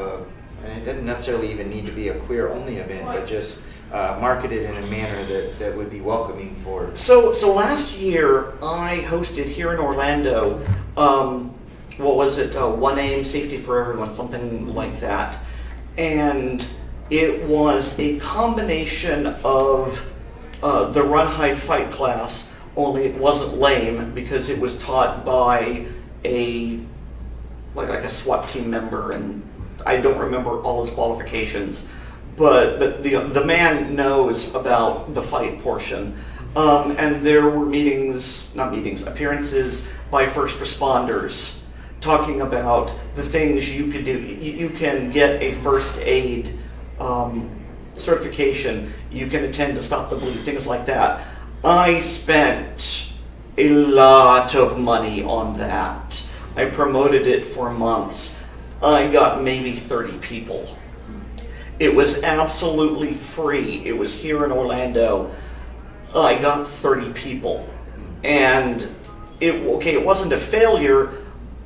Speaker 1: and it doesn't necessarily even need to be a queer-only event, but just market it in a manner that would be welcoming for.
Speaker 2: So last year I hosted here in Orlando, what was it, One Aim, Safety for Everyone, something like that. And it was a combination of the Run, Hide, Fight class, only it wasn't lame because it was taught by a SWAT team member, and I don't remember all his qualifications, but the man knows about the fight portion. And there were appearances by first responders talking about the things you could do. You can get a first aid certification. You can attend to Stop the Bleed, things like that. I spent a lot of money on that. I promoted it for months. I got maybe 30 people. It was absolutely free. It was here in Orlando. I got 30 people. And it wasn't a failure,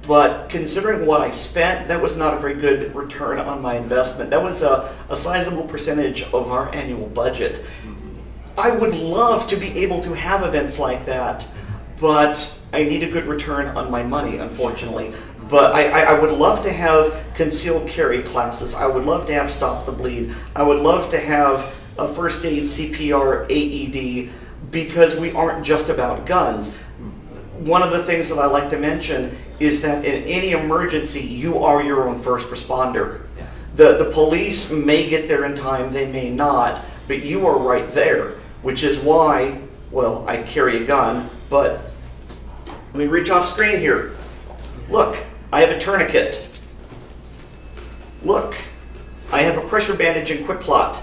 Speaker 2: but considering what I spent, that was not a very good return on my investment. That was a sizable percentage of our annual budget. I would love to be able to have events like that, but I need a good return on my money, unfortunately. But I would love to have concealed carry classes. I would love to have Stop the Bleed. I would love to have a first aid, CPR, AED, because we aren't just about guns. One of the things that I like to mention is that in any emergency, you are your own first responder. The police may get there in time, they may not, but you are right there, which is why, well, I carry a gun, but let me reach off screen here. Look, I have a tourniquet. Look, I have a pressure bandage and quick clot.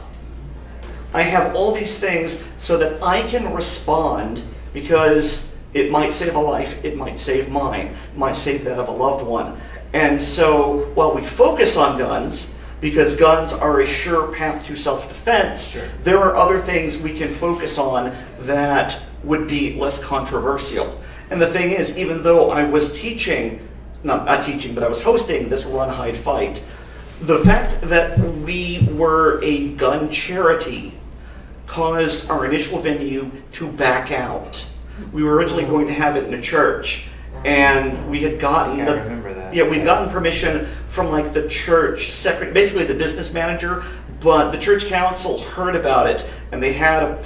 Speaker 2: I have all these things so that I can respond, because it might save a life, it might save mine, it might save that of a loved one. And so while we focus on guns, because guns are a sure path to self-defense,
Speaker 1: Sure.
Speaker 2: there are other things we can focus on that would be less controversial. And the thing is, even though I was teaching, not teaching, but I was hosting this Run, Hide, Fight, the fact that we were a gun charity caused our initial venue to back out. We were originally going to have it in a church, and we had gotten
Speaker 1: I remember that.
Speaker 2: Yeah, we'd gotten permission from like the church secretary, basically the business manager, but the church council heard about it, and they had a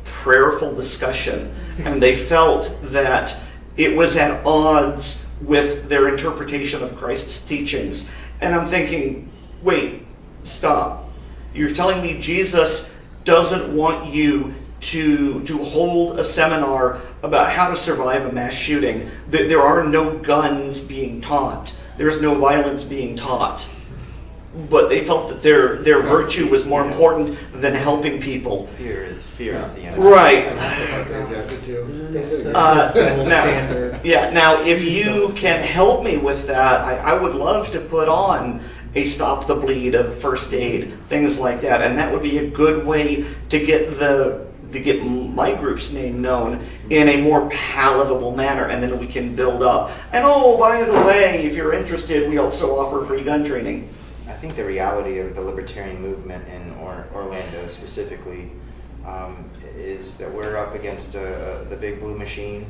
Speaker 2: prayerful discussion, and they felt that it was at odds with their interpretation of Christ's teachings. And I'm thinking, wait, stop. You're telling me Jesus doesn't want you to hold a seminar about how to survive a mass shooting? There are no guns being taught. There's no violence being taught. But they felt that their virtue was more important than helping people.
Speaker 1: Fear is the enemy.
Speaker 2: Right.
Speaker 4: And that's what they objected to.
Speaker 2: Now, if you can help me with that, I would love to put on a Stop the Bleed, a first aid, things like that, and that would be a good way to get my group's name known in a more palatable manner, and then we can build up. And oh, by the way, if you're interested, we also offer free gun training.
Speaker 1: I think the reality of the libertarian movement in Orlando specifically is that we're up against the big blue machine.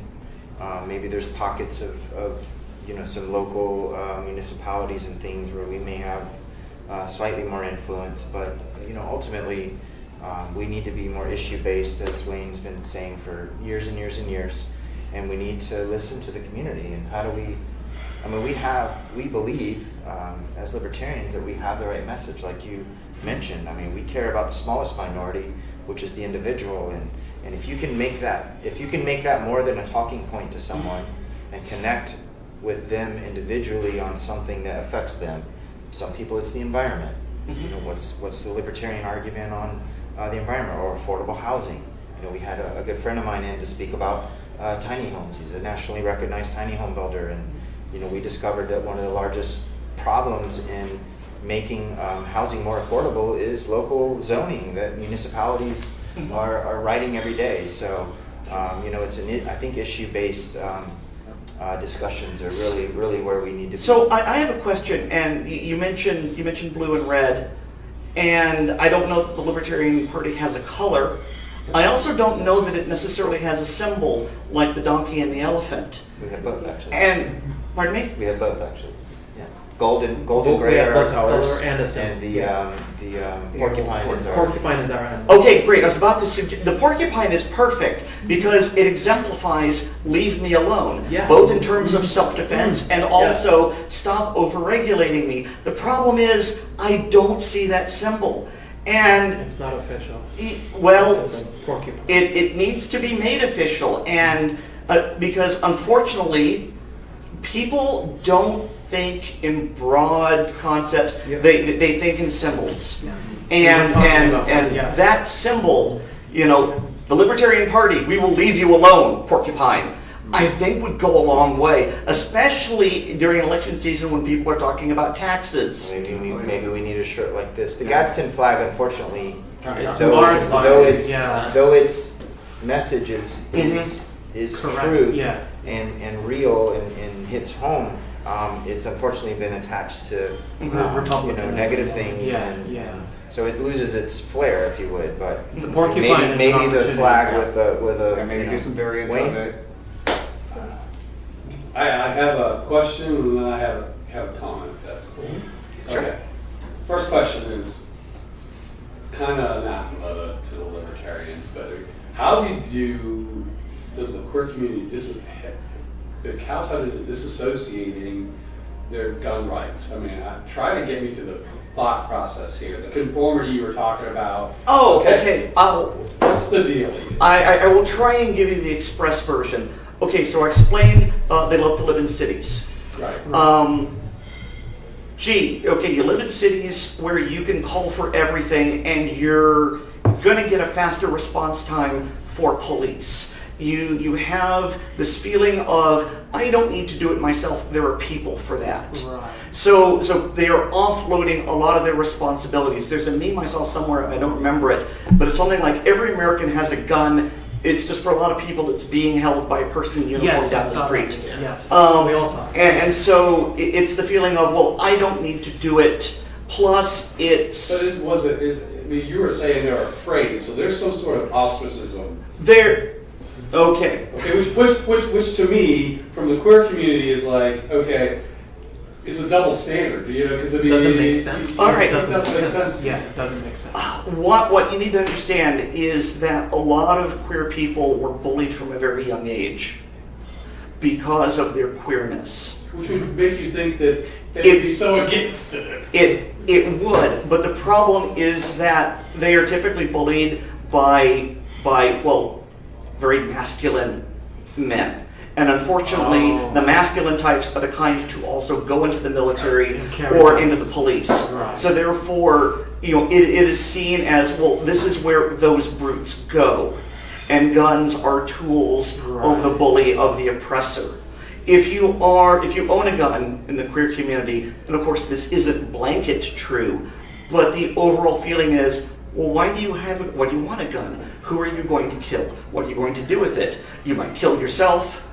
Speaker 1: Maybe there's pockets of some local municipalities and things where we may have slightly more influence, but ultimately we need to be more issue-based, as Wayne's been saying for years and years and years, and we need to listen to the community. And how do we, we believe as libertarians that we have the right message, like you mentioned. We care about the smallest minority, which is the individual, and if you can make that more than a talking point to someone and connect with them individually on something that affects them. Some people it's the environment. What's the libertarian argument on the environment or affordable housing? We had a good friend of mine in to speak about tiny homes. He's a nationally recognized tiny home builder, and we discovered that one of the largest problems in making housing more affordable is local zoning that municipalities are writing every day. So I think issue-based discussions are really where we need to be.
Speaker 2: So I have a question, and you mentioned blue and red, and I don't know that the Libertarian Party has a color. I also don't know that it necessarily has a symbol like the donkey and the elephant.
Speaker 1: We have both, actually.
Speaker 2: And pardon me?
Speaker 1: We have both, actually. Yeah. Golden
Speaker 3: We
Speaker 1: gray
Speaker 3: have
Speaker 1: are
Speaker 3: both
Speaker 1: our
Speaker 3: a
Speaker 1: colors,
Speaker 3: color and a symbol.
Speaker 1: and the porcupine is our.
Speaker 3: Porcupine is our animal.
Speaker 2: Okay, great. I was about to suggest the porcupine is perfect because it exemplifies leave me alone,
Speaker 3: Yeah.
Speaker 2: both in terms of self-defense and also stop overregulating me. The problem is I don't see that symbol. And
Speaker 3: It's not official.
Speaker 2: well,
Speaker 3: It's a porcupine.
Speaker 2: it needs to be made official, and because unfortunately, people don't think in broad concepts.
Speaker 3: Yep.
Speaker 2: They think in symbols.
Speaker 3: Yes.
Speaker 2: And
Speaker 3: We were talking about that, yes.
Speaker 2: that symbol, you know, the Libertarian Party, we will leave you alone, porcupine, I think would go a long way, especially during election season when people are talking about taxes.
Speaker 1: Maybe we need a shirt like this. The Gadsden flag, unfortunately,
Speaker 4: Kinda
Speaker 3: It's
Speaker 4: got-
Speaker 3: marked by- yeah.
Speaker 1: though its message is
Speaker 3: Correct,
Speaker 1: truth
Speaker 3: yeah.
Speaker 1: and real and hits home, it's unfortunately been attached to
Speaker 3: Republican.
Speaker 1: negative things.
Speaker 3: Yeah,
Speaker 1: and
Speaker 3: yeah.
Speaker 1: so it loses its flair, if you would. But
Speaker 3: The porcupine is
Speaker 1: maybe
Speaker 3: an
Speaker 1: the
Speaker 3: opportunity.
Speaker 1: flag with a
Speaker 4: Yeah, maybe do some variants
Speaker 1: wing.
Speaker 4: of it.
Speaker 6: I have a question and then I have a comment, if that's cool.
Speaker 2: Sure.
Speaker 6: Okay. First question is, it's kind of anathema to the libertarians, but how does the queer community kowtow to disassociating their gun rights? I mean, try to get me to the thought process here, the conformity you were talking about.
Speaker 2: Oh, okay.
Speaker 6: What's the deal here?
Speaker 2: I will try and give you the express version. Okay, so I explained they love to live in cities.
Speaker 6: Right.
Speaker 2: Okay, you live in cities where you can call for everything and you're gonna get a faster response time for police. You have this feeling of, I don't need to do it myself, there are people for that.
Speaker 3: Right.
Speaker 2: So they are offloading a lot of their responsibilities. There's a meme I saw somewhere, I don't remember it, but it's something like every American has a gun. It's just for a lot of people it's being held by a person in uniform
Speaker 3: Yes,
Speaker 2: down
Speaker 3: I
Speaker 2: the
Speaker 3: saw
Speaker 2: street.
Speaker 3: that. Yes,
Speaker 2: Um,
Speaker 3: we all saw it.
Speaker 2: And so it's the feeling of, well, I don't need to do it. Plus, it's
Speaker 6: I mean, you were saying they're afraid, so there's some sort of ostracism.
Speaker 2: there. Okay.
Speaker 6: Okay, which to me, from the queer community, is like, okay, it's a double standard, you know, because I mean,
Speaker 3: Doesn't make sense.
Speaker 2: All right.
Speaker 6: It doesn't make sense.
Speaker 3: Yeah, it doesn't make sense.
Speaker 2: What you need to understand is that a lot of queer people were bullied from a very young age because of their queerness.
Speaker 6: Which would make you think that they would be so against it.
Speaker 2: It would, but the problem is that they are typically bullied by very masculine men. And unfortunately, the masculine types are the kind to also go into the military
Speaker 3: And carry
Speaker 2: or
Speaker 3: guns.
Speaker 2: into the police.
Speaker 3: Right.
Speaker 2: So therefore, it is seen as, well, this is where those brutes go. And guns are tools of the bully, of the oppressor. If you own a gun in the queer community, and of course this isn't blanket true, but the overall feeling is, well, why do you want a gun? Who are you going to kill? What are you going to do with it? You might kill yourself.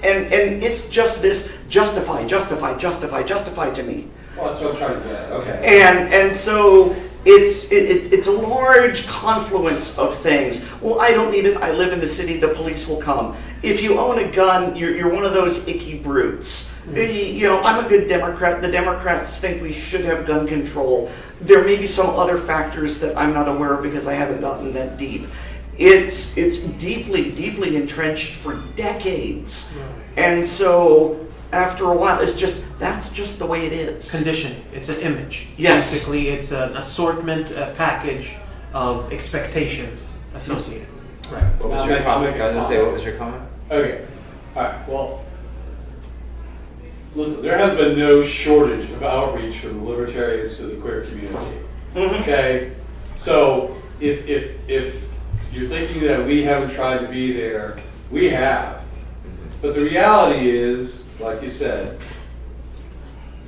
Speaker 2: And it's just this justify to me.
Speaker 6: Well, that's what I'm trying to get at. Okay.
Speaker 2: And so it's a large confluence of things. Well, I don't need it. I live in the city. The police will come. If you own a gun, you're one of those icky brutes. I'm a good Democrat. The Democrats think we should have gun control. There may be some other factors that I'm not aware of because I haven't gotten that deep. It's deeply, deeply entrenched for decades. And so after a while, that's just the way it is.
Speaker 3: Conditioning. It's an image.
Speaker 2: Yes.
Speaker 3: Basically, it's an assortment, a package of expectations associated. Right.
Speaker 1: What was
Speaker 6: I'll
Speaker 1: your
Speaker 6: make-
Speaker 1: comment?
Speaker 6: I'll make a
Speaker 1: I was gonna say,
Speaker 6: comment.
Speaker 1: what was your comment?
Speaker 6: Okay. All right. Well, listen. There has been no shortage of outreach from the libertarians to the queer community. Okay. So if you're thinking that we haven't tried to be there, we have. But the reality is, like you said,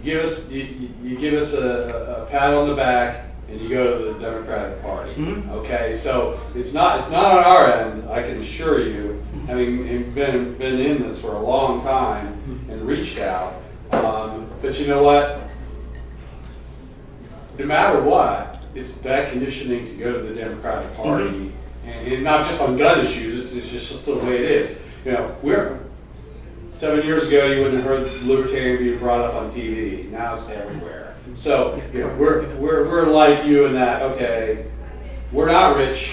Speaker 6: you give us a pat on the back, and you go to the Democratic Party. Okay, so it's not on our end. I can assure you, having been in this for a long time and reached out. But you know what? No matter what, it's that conditioning to go to the Democratic Party, and not just on gun issues. It's just the way it is. You know, 7 years ago, you wouldn't have heard libertarian being brought up on TV. Now it's everywhere. So we're like you in that. Okay, we're not rich.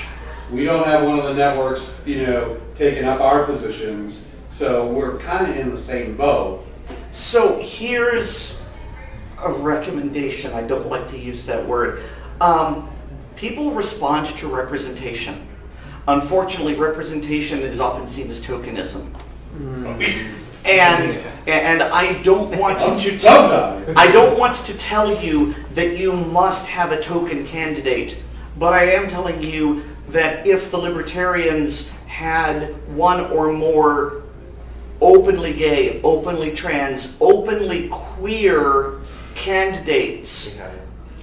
Speaker 6: We don't have one of the networks, taking up our positions. So we're kind of in the same boat.
Speaker 2: So here's a recommendation. I don't like to use that word. People respond to representation. Unfortunately, representation is often seen as tokenism. And And I don't want to
Speaker 6: Sometimes.
Speaker 2: I don't want to tell you that you must have a token candidate, but I am telling you that if the Libertarians had one or more openly gay, openly trans, openly queer candidates.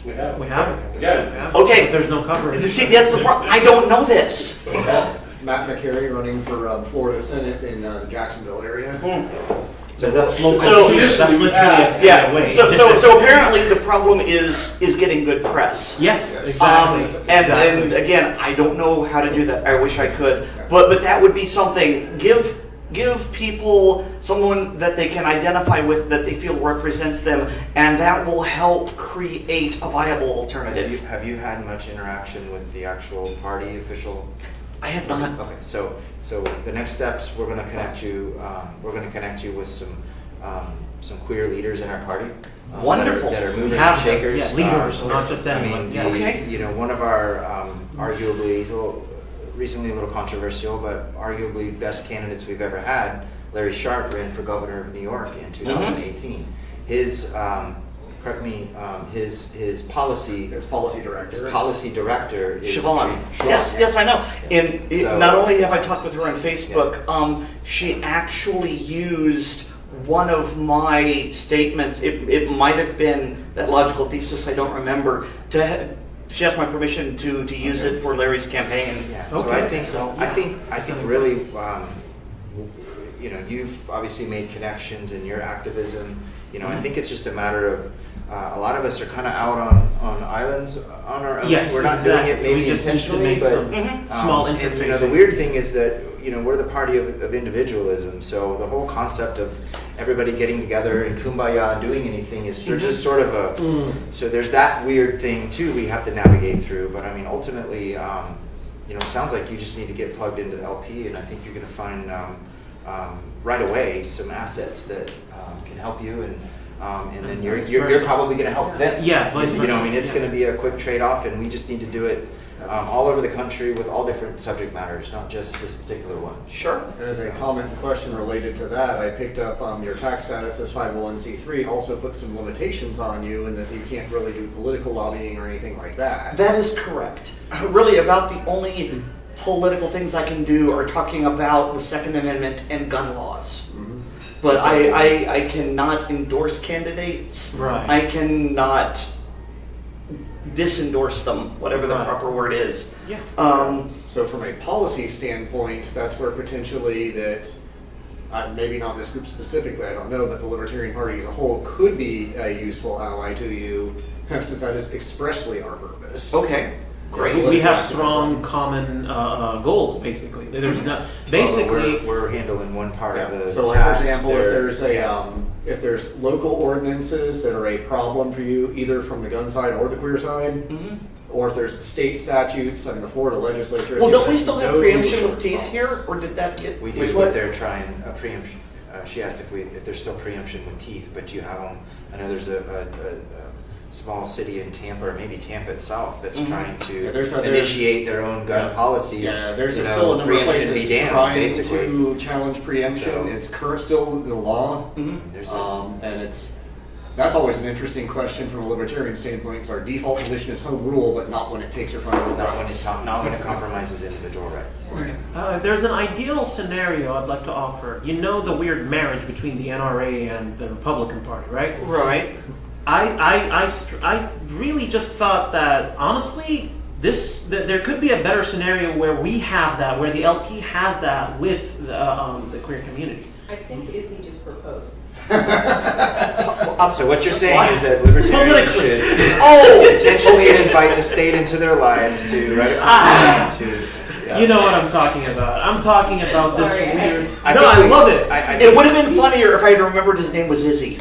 Speaker 6: We have.
Speaker 3: We have it.
Speaker 6: Again.
Speaker 3: Yeah.
Speaker 2: Okay.
Speaker 3: There's no coverage.
Speaker 2: See, that's the problem. I don't know this.
Speaker 4: Matt McCary running for Florida Senate in the Jacksonville area.
Speaker 3: So that's local.
Speaker 2: So-
Speaker 3: that's literally a city
Speaker 2: Yeah.
Speaker 3: away.
Speaker 2: So apparently the problem is getting good press.
Speaker 3: Yes, exactly.
Speaker 2: And again, I don't know how to do that. I wish I could, but that would be something. Give people someone that they can identify with, that they feel represents them, and that will help create a viable alternative.
Speaker 1: Have you had much interaction with the actual party official?
Speaker 2: I have not.
Speaker 1: Okay, so the next steps, we're going to connect you. We're going to connect you with some queer leaders in our party.
Speaker 2: Wonderful.
Speaker 1: That are
Speaker 3: We
Speaker 1: movers
Speaker 3: have
Speaker 1: and shakers.
Speaker 3: Yeah, leaders, not just
Speaker 1: I
Speaker 3: anyone.
Speaker 1: mean,
Speaker 3: Yeah.
Speaker 2: Okay.
Speaker 1: you know, one of our arguably, recently a little controversial, but arguably best candidates we've ever had, Larry Sharp, ran for governor of New York in 2018. His, correct me, his policy.
Speaker 4: His policy director.
Speaker 1: His policy director is
Speaker 2: Siobhan.
Speaker 1: Siobhan.
Speaker 2: Yes, I know. And
Speaker 1: So-
Speaker 2: not only have I talked with her on Facebook, she actually used one of my statements. It might have been that logical thesis. I don't remember. She asked my permission to use it for Larry's campaign.
Speaker 1: Yeah, so
Speaker 3: Okay.
Speaker 1: I think really, you know, you've obviously made connections in your activism. You know, I think it's just a matter of a lot of us are kind of out on islands on our own.
Speaker 3: Yes,
Speaker 1: we're not
Speaker 3: exactly.
Speaker 1: doing it
Speaker 3: So we
Speaker 1: maybe
Speaker 3: just need to
Speaker 1: intentionally,
Speaker 3: make
Speaker 1: but
Speaker 3: some small
Speaker 1: and, you know,
Speaker 3: interfaces.
Speaker 1: the weird thing is that, you know, we're the party of individualism. So the whole concept of everybody getting together and kumbaya and doing anything is just sort of a. So there's that weird thing too we have to navigate through. But I mean, ultimately, you know, it sounds like you just need to get plugged into the LP, and I think you're going to find right away some assets that can help you, and then you're probably going to help them.
Speaker 3: Yeah, vice
Speaker 1: you know, I mean,
Speaker 3: versa.
Speaker 1: it's going to be a quick trade-off, and we just need to do it all over the country with all different subject matters, not just this particular one.
Speaker 2: Sure.
Speaker 4: And as a comment and question related to that, I picked up your tax status as 501c3 also put some limitations on you, and that you can't really do political lobbying or anything like that.
Speaker 2: That is correct. Really, about the only political things I can do are talking about the Second Amendment and gun laws. But I cannot endorse candidates.
Speaker 3: Right.
Speaker 2: I cannot disendorse them, whatever the
Speaker 3: Right.
Speaker 2: proper word is.
Speaker 3: Yeah.
Speaker 4: So from a policy standpoint, that's where potentially that, maybe not this group specifically, I don't know, but the Libertarian Party as a whole could be a useful ally to you, since that is expressly our purpose.
Speaker 2: Okay, great.
Speaker 3: We have strong common goals, basically. There's not basically.
Speaker 1: Well, we're handling one part of the
Speaker 4: So, like, for
Speaker 1: task
Speaker 4: example,
Speaker 1: there.
Speaker 4: if there's if there's local ordinances that are a problem for you, either from the gun side or the queer side, or if there's state statutes, I mean, the Florida legislature.
Speaker 2: Well, don't we
Speaker 4: has
Speaker 2: still have
Speaker 4: no
Speaker 2: preemption with
Speaker 4: short
Speaker 2: teeth here,
Speaker 4: problems.
Speaker 2: or did that get?
Speaker 1: We
Speaker 2: which
Speaker 1: do,
Speaker 2: one?
Speaker 1: but they're trying a preemption. She asked if there's still preemption with teeth, but you have them. I know there's a small city in Tampa, or maybe Tampa itself, that's trying to
Speaker 4: Yeah, there's
Speaker 1: initiate their own gun policies.
Speaker 4: Yeah, there's
Speaker 1: you know,
Speaker 4: still a number of
Speaker 1: preemption
Speaker 4: places
Speaker 1: be damned,
Speaker 4: trying
Speaker 1: basically.
Speaker 4: to challenge preemption.
Speaker 1: So-
Speaker 4: It's still the law,
Speaker 1: There's a-
Speaker 4: and that's always an interesting question from a libertarian standpoint. Because our default position is home rule, but not when it takes your fundamental
Speaker 1: not when
Speaker 4: rights.
Speaker 1: not when it compromises individual rights.
Speaker 3: There's an ideal scenario I'd like to offer. You know the weird marriage between the NRA and the Republican Party, right?
Speaker 2: Right.
Speaker 3: I really just thought that honestly, there could be a better scenario where we have that, where the LP has that with the queer community.
Speaker 5: I think Izzy just proposed.
Speaker 1: So what you're saying is that libertarians
Speaker 3: Politically.
Speaker 1: should intentionally invite the state into their lives to write a constitution to.
Speaker 3: You know what I'm talking about. I'm talking about this
Speaker 5: Sorry,
Speaker 3: weird.
Speaker 1: I
Speaker 3: No,
Speaker 1: think
Speaker 3: I
Speaker 1: we-
Speaker 3: love it.
Speaker 1: I
Speaker 2: It would have been funnier if I had remembered his name was Izzy.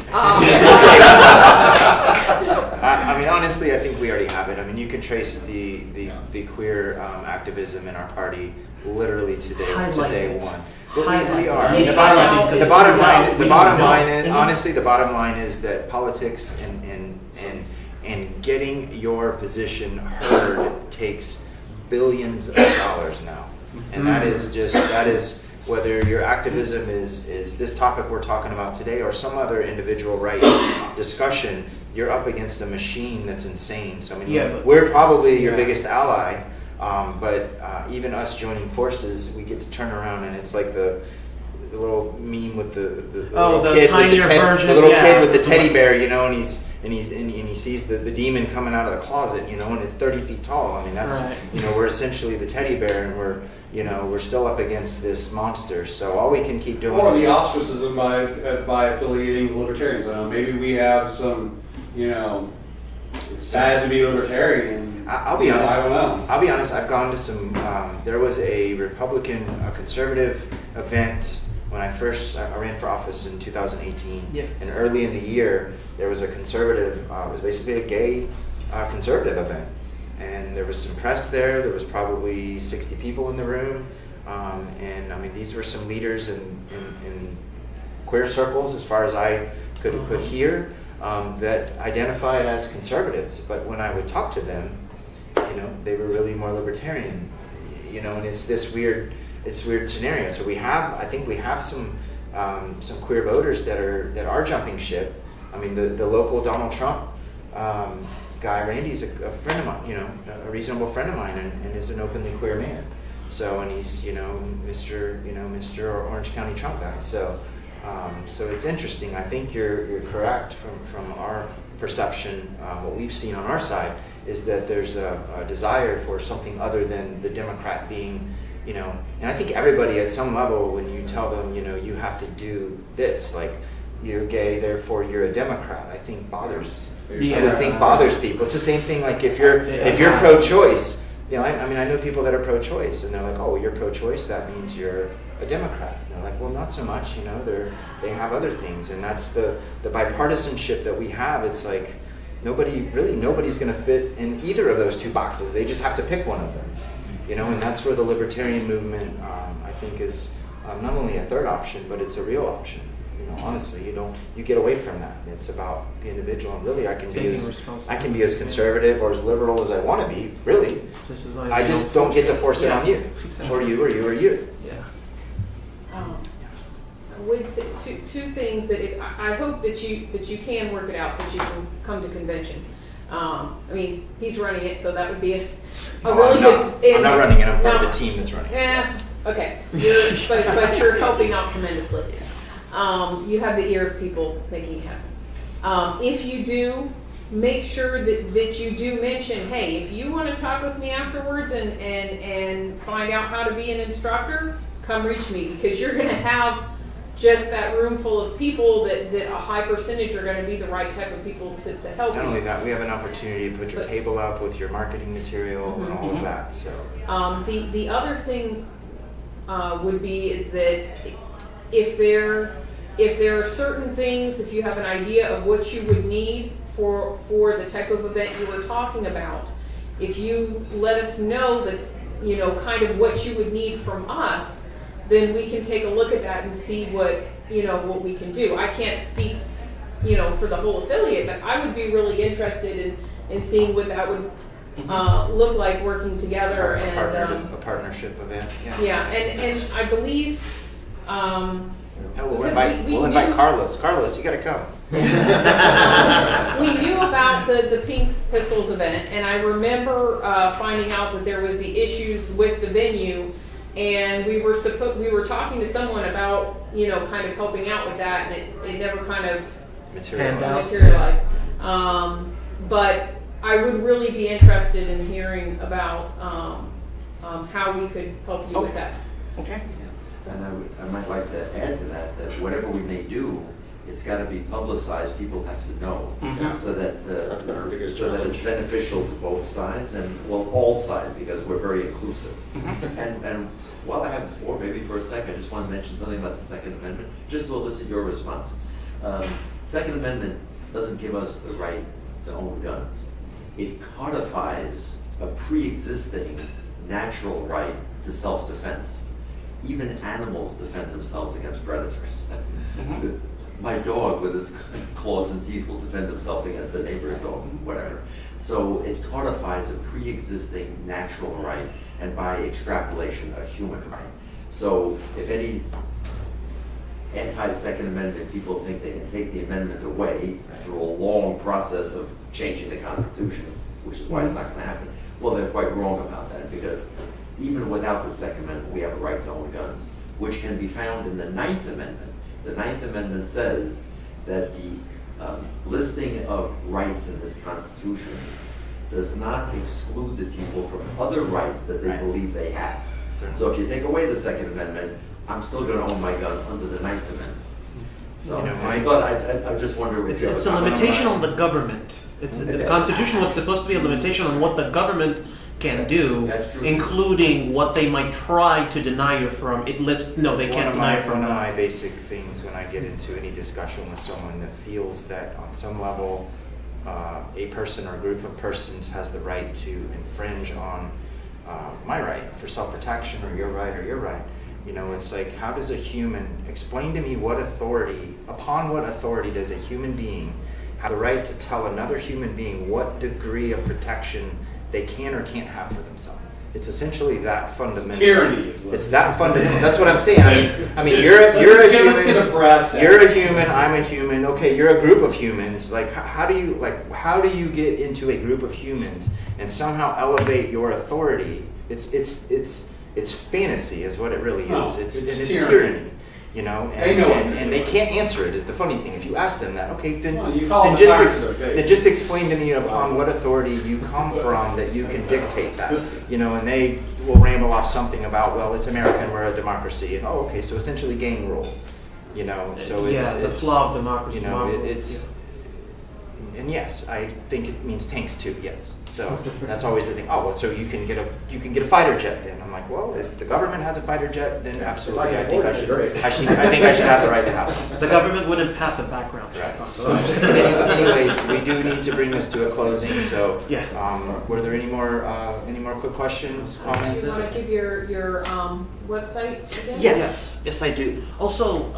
Speaker 1: I mean, honestly, I think we already have it. I mean, you can trace the queer activism in our party literally to day
Speaker 3: Highlight
Speaker 1: one.
Speaker 3: it. Highlight
Speaker 1: We
Speaker 3: it.
Speaker 1: are.
Speaker 5: They
Speaker 1: The
Speaker 5: try
Speaker 1: bottom,
Speaker 5: out
Speaker 1: the
Speaker 5: is
Speaker 1: bottom
Speaker 5: to
Speaker 1: line.
Speaker 5: out.
Speaker 1: The
Speaker 3: We
Speaker 1: bottom
Speaker 3: know.
Speaker 1: line is honestly. The bottom line is that politics and getting your position heard takes billions of dollars now, and that is whether your activism is this topic we're talking about today or some other individual rights discussion, you're up against a machine that's insane. So I mean, we're probably your biggest ally, but even us joining forces, we get to turn around and it's like the little meme with the little kid with the teddy bear, you know, and he sees the demon coming out of the closet, you know, and it's 30 feet tall. I mean, that's you know, we're essentially the teddy bear, and we're still up against this monster. So all we can keep doing
Speaker 6: or
Speaker 1: is
Speaker 6: the ostracism by affiliating with libertarians. I don't know, maybe we have some, you know, it's sad to be libertarian.
Speaker 1: I'll be honest.
Speaker 6: I don't know.
Speaker 1: I'll be honest. I've gone to some. There was a conservative event when I ran for office in 2018.
Speaker 3: Yeah.
Speaker 1: And early in the year, there was a conservative. It was basically a gay conservative event, and there was some press there. There was probably 60 people in the room, and I mean, these were some leaders in queer circles, as far as I could hear, that identified as conservatives. But when I would talk to them, you know, they were really more libertarian, you know, and it's this weird scenario. So I think we have some queer voters that are jumping ship. I mean, the local Donald Trump guy, Randy's a friend of mine, you know, a reasonable friend of mine, and is an openly queer man. So, and he's, you know, Mr. Orange County Trump guy. So it's interesting. I think you're correct from our perception. What we've seen on our side is that there's a desire for something other than the Democrat being, you know, and I think everybody at some level, when you tell them, you know, you have to do this, like you're gay, therefore you're a Democrat, I think bothers people. It's the same thing like if you're pro-choice, you know, I mean, I know people that are pro-choice, and they're like, oh, well, you're pro-choice, that means you're a Democrat. And they're like, well, not so much, you know, they have other things, and that's the bipartisanship that we have. It's like nobody's going to fit in either of those two boxes. They just have to pick one of them, you know, and that's where the libertarian movement, I think, is not only a third option, but it's a real option. You know, honestly, you get away from that. It's about the individual, and really, I can be as conservative or as liberal as I want to be. Really, I just don't get to force it on you, or you, or you, or you.
Speaker 3: Yeah.
Speaker 5: I would say two things that I hope that you can work it out, that you can come to convention. I mean, he's running it, so that would be a really good.
Speaker 1: I'm not running it. I'm part of the team that's running it.
Speaker 5: Yes. Okay. But you're helping out tremendously. You have the ear of people making it happen. If you do, make sure that you do mention, hey, if you want to talk with me afterwards and find out how to be an instructor, come reach me, because you're going to have just that room full of people that a high percentage are going to be the right type of people to help you.
Speaker 1: Not only that, we have an opportunity to put your table up with your marketing material and all of that. So
Speaker 5: the other thing would be is that if there are certain things, if you have an idea of what you would need for the type of event you were talking about, if you let us know that, you know, kind of what you would need from us, then we can take a look at that and see what we can do. I can't speak, you know, for the whole affiliate, but I would be really interested in seeing what that would look like working together.
Speaker 1: A partnership event.
Speaker 5: Yeah, and I believe.
Speaker 1: We'll invite Carlos. Carlos, you got to come.
Speaker 5: We knew about the Pink Pistols event, and I remember finding out that there was the issues with the venue, and we were talking to someone about, you know, kind of helping out with that, and it never kind of materialized. But I would really be interested in hearing about how we could help you with that.
Speaker 2: Okay.
Speaker 7: And I might like to add to that whatever we may do, it's got to be publicized. People have to know, so that it's beneficial to both sides, and well, all sides, because we're very inclusive. And while I have the floor, maybe for a second, I just want to mention something about the Second Amendment, just to elicit your response. Second Amendment doesn't give us the right to own guns. It codifies a pre-existing natural right to self-defense. Even animals defend themselves against predators. My dog, with his claws and teeth, will defend himself against the neighbor's dog, whatever. So it codifies a pre-existing natural right, and by extrapolation, a human right. So if any anti-Second Amendment people think they can take the amendment away through a long process of changing the Constitution, which is why it's not gonna happen, well, they're quite wrong about that, because even without the Second Amendment, we have a right to own guns, which can be found in the Ninth Amendment. The Ninth Amendment says that the listing of rights in this Constitution does not exclude the people from other rights that they
Speaker 1: Right.
Speaker 7: believe they have. So if you take away the Second Amendment, I'm still gonna own my gun under the Ninth Amendment. So
Speaker 1: You know,
Speaker 7: I thought, I just wonder if you have
Speaker 3: It's
Speaker 7: a
Speaker 3: a
Speaker 7: comment on
Speaker 3: limitation
Speaker 7: that.
Speaker 3: on the government. The Constitution was supposed to be a limitation on what the government can do,
Speaker 7: That's true.
Speaker 3: including what they might try to deny you from. It lists, no, they can't deny you from
Speaker 1: One of my
Speaker 3: that.
Speaker 1: basic things when I get into any discussion with someone that feels that on some level a person or group of persons has the right to infringe on my right for self-protection, or your right. You know, it's like, how does a human, explain to me upon what authority does a human being have the right to tell another human being what degree of protection they can or can't have for themselves? It's essentially that fundamental.
Speaker 6: Tyranny is what
Speaker 1: It's that fundamental. That's what I'm saying. I mean, you're a
Speaker 6: Let's
Speaker 1: human.
Speaker 6: get a brass tacks.
Speaker 1: You're a human. I'm a human. Okay, you're a group of humans. Like, how do you get into a group of humans and somehow elevate your authority? It's fantasy, is what it really is.
Speaker 6: No,
Speaker 1: It's
Speaker 6: it's
Speaker 1: tyranny. You know,
Speaker 6: They know it.
Speaker 1: and they can't answer it. Is the funny thing. If you ask them that, okay, then
Speaker 6: Well, you call
Speaker 1: then
Speaker 6: them
Speaker 1: just
Speaker 6: facts to their face.
Speaker 1: then just explain to me upon what authority you come from that you can dictate that. You know, and they will ramble off something about, well, it's America and we're a democracy, and okay, so essentially gang rule. You know, so it's
Speaker 3: Yeah, the flaw of democracy.
Speaker 1: you know,
Speaker 3: model.
Speaker 1: it's and yes, I think it means tanks too. Yes, so that's always the thing. Oh, well, so you can get a fighter jet then. I'm like, well, if the government has a fighter jet, then absolutely, I think I should. I think I should have the right to have one.
Speaker 3: The government wouldn't pass a background check.
Speaker 1: Right. So, anyways, we do need to bring this to a closing. So,
Speaker 3: Yeah.
Speaker 1: Were there any more quick questions,
Speaker 5: Do
Speaker 1: comments?
Speaker 5: you want to give your website again?
Speaker 2: Yes, I do.
Speaker 3: Also,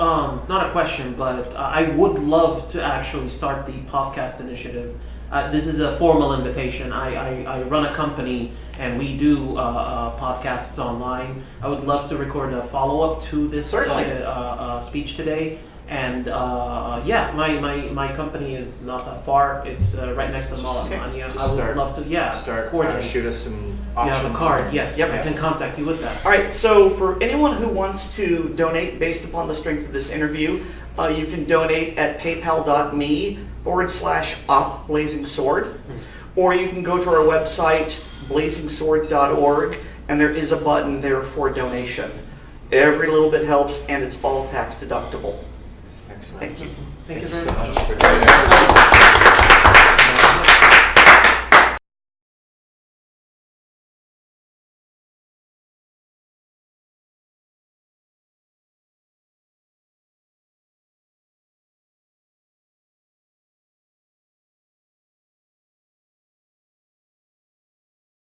Speaker 3: not a question, but I would love to actually start the podcast initiative. This is a formal invitation. I run a company and we do podcasts online. I would love to record a follow-up to this
Speaker 2: Certainly.
Speaker 3: speech today. And yeah, my company is not that far. It's right next to the Mall of
Speaker 2: Okay.
Speaker 3: Mania.
Speaker 1: Just
Speaker 3: I would
Speaker 1: start-
Speaker 3: love to,
Speaker 1: Start
Speaker 3: coordinate.
Speaker 1: shoot us some
Speaker 3: You
Speaker 1: options.
Speaker 3: have a card, yes.
Speaker 2: Yep.
Speaker 3: I can contact you with that.
Speaker 2: All right, so for anyone who wants to donate based upon the strength of this interview, you can donate at paypal.me/blazing sword, or you can go to our website, blazingsword.org, and there is a button there for donation. Every little bit helps, and it's all tax deductible.
Speaker 1: Excellent.
Speaker 2: Thank you.
Speaker 3: Thank you
Speaker 1: so
Speaker 3: very much.
Speaker 1: much for joining us.